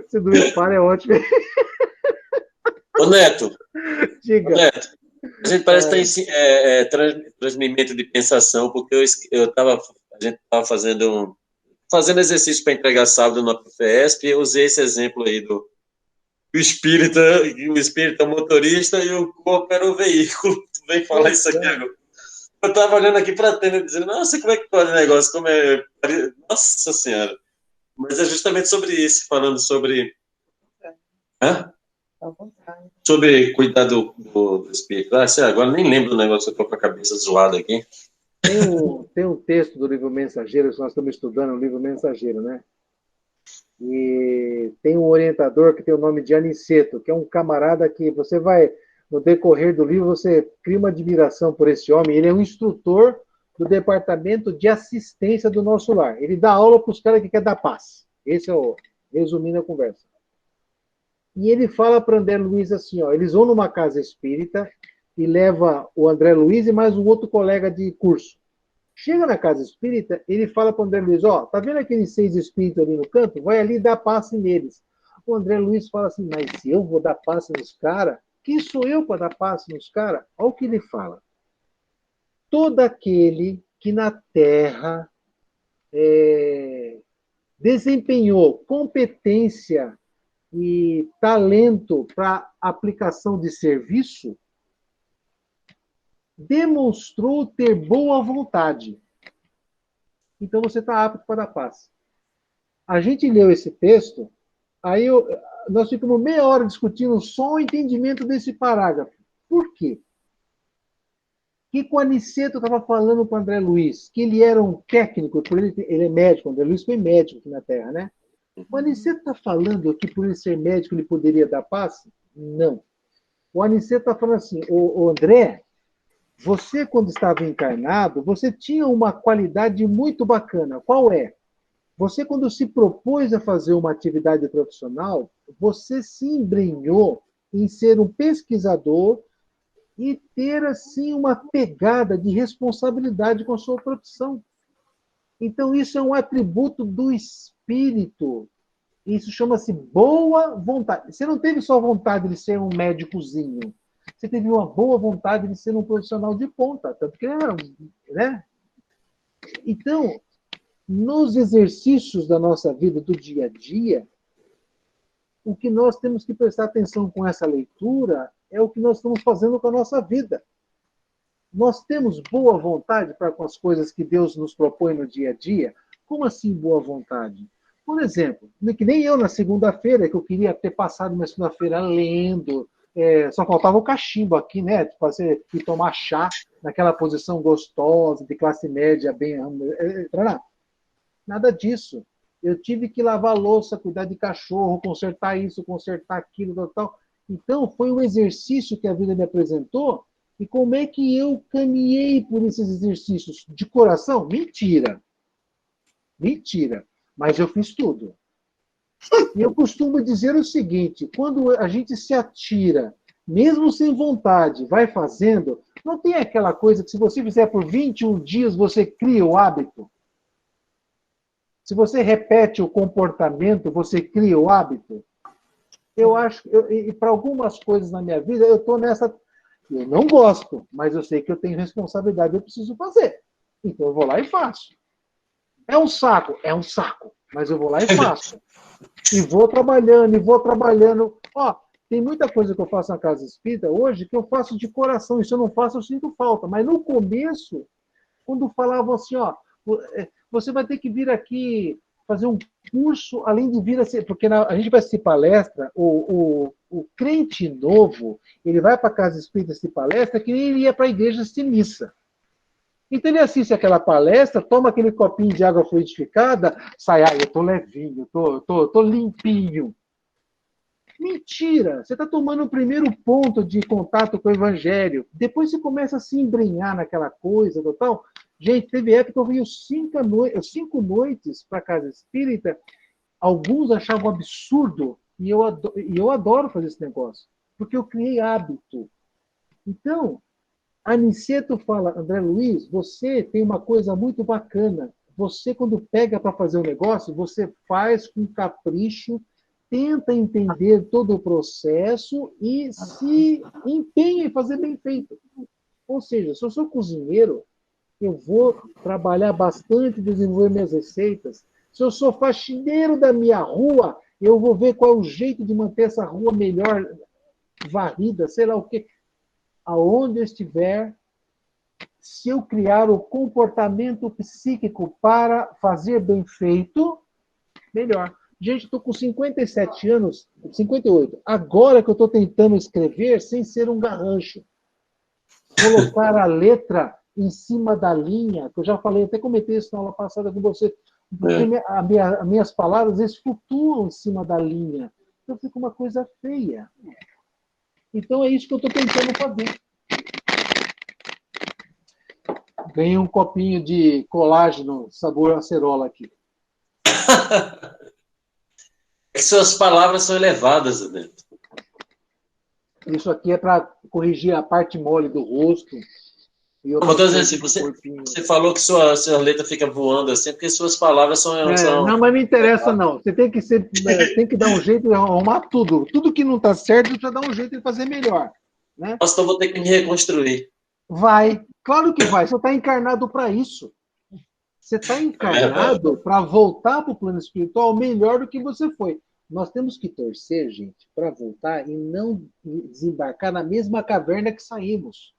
Se doer, para, é ótimo. Ô, Neto. Diga. Ô, Neto, a gente parece que está em transmimento de pensação, porque a gente estava fazendo exercício para entregar sábado no APFESP, e eu usei esse exemplo aí do espírito é o motorista e o corpo era o veículo. Tu vem falar isso aqui agora. Eu estava olhando aqui para a tenda dizendo, nossa, como é que pode o negócio? Como é... Nossa Senhora. Mas é justamente sobre isso, falando sobre... Sobre cuidar do espírito. Agora nem lembro do negócio que eu estou com a cabeça zoada aqui. Tem um texto do livro Mensageiro, nós estamos estudando o livro Mensageiro, né? E tem um orientador que tem o nome de Aniceto, que é um camarada que você vai, no decorrer do livro, você cria uma admiração por esse homem. Ele é um instrutor do departamento de assistência do nosso lar. Ele dá aula para os caras que querem dar paz. Esse é o resumindo a conversa. E ele fala para André Luiz assim, ó, eles vão numa casa espírita e leva o André Luiz e mais um outro colega de curso. Chega na casa espírita, ele fala para o André Luiz, ó, tá vendo aqueles 6 espíritos ali no canto? Vai ali dar passe neles. O André Luiz fala assim, mas eu vou dar passe nos caras? Quem sou eu para dar passe nos caras? Olha o que ele fala. Todo aquele que na Terra desempenhou competência e talento para aplicação de serviço, demonstrou ter boa vontade. Então você está apto para dar paz. A gente leu esse texto, aí nós ficamos meia hora discutindo só o entendimento desse parágrafo. Por quê? Que o Aniceto estava falando para o André Luiz, que ele era um técnico, por ele é médico, o André Luiz foi médico aqui na Terra, né? O Aniceto está falando que por ele ser médico ele poderia dar passe? Não. O Aniceto está falando assim, o André, você, quando estava encarnado, você tinha uma qualidade muito bacana. Qual é? Você, quando se propôs a fazer uma atividade profissional, você se embrenhou em ser um pesquisador e ter, assim, uma pegada de responsabilidade com a sua profissão. Então, isso é um atributo do espírito. Isso chama-se boa vontade. Você não teve só vontade de ser um médicozinho. Você teve uma boa vontade de ser um profissional de ponta. Tanto que, né? Então, nos exercícios da nossa vida, do dia a dia, o que nós temos que prestar atenção com essa leitura é o que nós estamos fazendo com a nossa vida. Nós temos boa vontade para com as coisas que Deus nos propõe no dia a dia? Como assim boa vontade? Por exemplo, que nem eu na segunda-feira, que eu queria ter passado uma segunda-feira lendo, só faltava o cachimbo aqui, né? Fazer e tomar chá naquela posição gostosa, de classe média, bem. Nada disso. Eu tive que lavar a louça, cuidar de cachorro, consertar isso, consertar aquilo, tal. Então, foi um exercício que a vida me apresentou. E como é que eu caminhei por esses exercícios? De coração? Mentira. Mentira. Mas eu fiz tudo. E eu costumo dizer o seguinte, quando a gente se atira, mesmo sem vontade, vai fazendo, não tem aquela coisa que se você fizer por 21 dias, você cria o hábito? Se você repete o comportamento, você cria o hábito? Eu acho, e para algumas coisas na minha vida, eu estou nessa... Eu não gosto, mas eu sei que eu tenho responsabilidade, eu preciso fazer. Então eu vou lá e faço. É um saco? É um saco. Mas eu vou lá e faço. E vou trabalhando, e vou trabalhando. Ó, tem muita coisa que eu faço na Casa Espírita hoje que eu faço de coração. Isso eu não faço, eu sinto falta. Mas no começo, quando falavam assim, ó, você vai ter que vir aqui fazer um curso, além de vir assim, porque a gente vai assistir palestra, o crente novo, ele vai para a Casa Espírita assistir palestra que nem ele ia para a igreja assistir missa. Então ele assiste aquela palestra, toma aquele copinho de água fluidificada, sai, eu estou levinho, estou limpinho. Mentira! Você está tomando o primeiro ponto de contato com o evangelho. Depois você começa a se embrenhar naquela coisa, tal. Gente, teve época que eu vim 5 noites para a Casa Espírita, alguns achavam absurdo, e eu adoro fazer esse negócio, porque eu criei hábito. Então, Aniceto fala, André Luiz, você tem uma coisa muito bacana. Você, quando pega para fazer um negócio, você faz com capricho, tenta entender todo o processo e se empenha em fazer bem feito. Ou seja, se eu sou cozinheiro, eu vou trabalhar bastante, desenvolver minhas receitas. Se eu sou faxineiro da minha rua, eu vou ver qual é o jeito de manter essa rua melhor varrida, sei lá o quê. Aonde eu estiver, se eu criar o comportamento psíquico para fazer bem feito, melhor. Gente, estou com 57 anos, 58. Agora que eu estou tentando escrever sem ser um garrancho. Colocar a letra em cima da linha, que eu já falei, até comentei isso na aula passada com você, porque as minhas palavras, eles flutuam em cima da linha. Então fica uma coisa feia. Então é isso que eu estou tentando fazer. Ganhei um copinho de colágeno sabor acerola aqui. Suas palavras são elevadas, Adê. Isso aqui é para corrigir a parte mole do rosto. Mas tô dizendo assim, você falou que sua letra fica voando assim, porque suas palavras são... Não, mas não interessa não. Você tem que dar um jeito de arrumar tudo. Tudo que não está certo, você dá um jeito de fazer melhor. Né? Nossa, então vou ter que me reconstruir. Vai. Claro que vai. Você está encarnado para isso. Você está encarnado para voltar para o plano espiritual melhor do que você foi. Nós temos que torcer, gente, para voltar e não desembarcar na mesma caverna que saímos.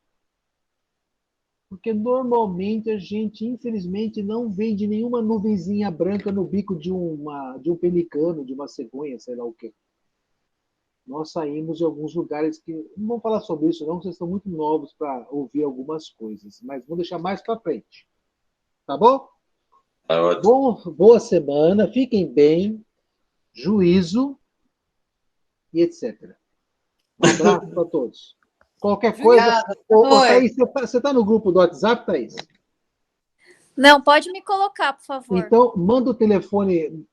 Porque normalmente a gente, infelizmente, não vem de nenhuma nuvenzinha branca no bico de um pelicano, de uma cegonha, sei lá o quê. Nós saímos de alguns lugares que... Não vamos falar sobre isso, não, vocês estão muito novos para ouvir algumas coisas. Mas vamos deixar mais para frente. Tá bom? Tá ótimo. Boa semana, fiquem bem, juízo e etc. Um abraço para todos. Qualquer coisa. Obrigada. Thaís, você está no grupo do WhatsApp, Thaís? Não, pode me colocar, por favor. Então, manda o telefone,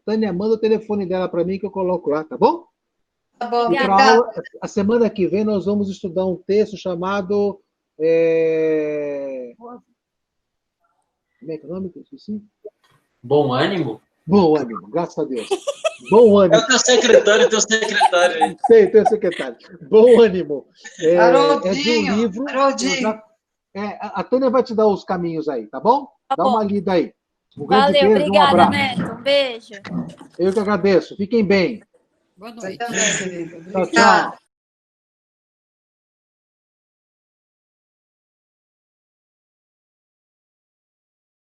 Tânia, manda o telefone dela para mim que eu coloco lá, tá bom? Tá bom, E pra aula, a semana que vem nós vamos estudar um texto chamado... Como é que é o nome que eu esqueci? Bom ânimo? Bom ânimo, graças a Deus. Bom ânimo. É o teu secretário aí. Sei, teu secretário. Bom ânimo. É de um livro. Haroldinho. A Tânia vai te dar os caminhos aí, tá bom? Tá Dá bom. uma lida aí. Um grande Valeu, beijo, obrigada, um abraço. Neto. Um beijo. Eu que agradeço. Fiquem bem. Boa noite. Tchau, tchau.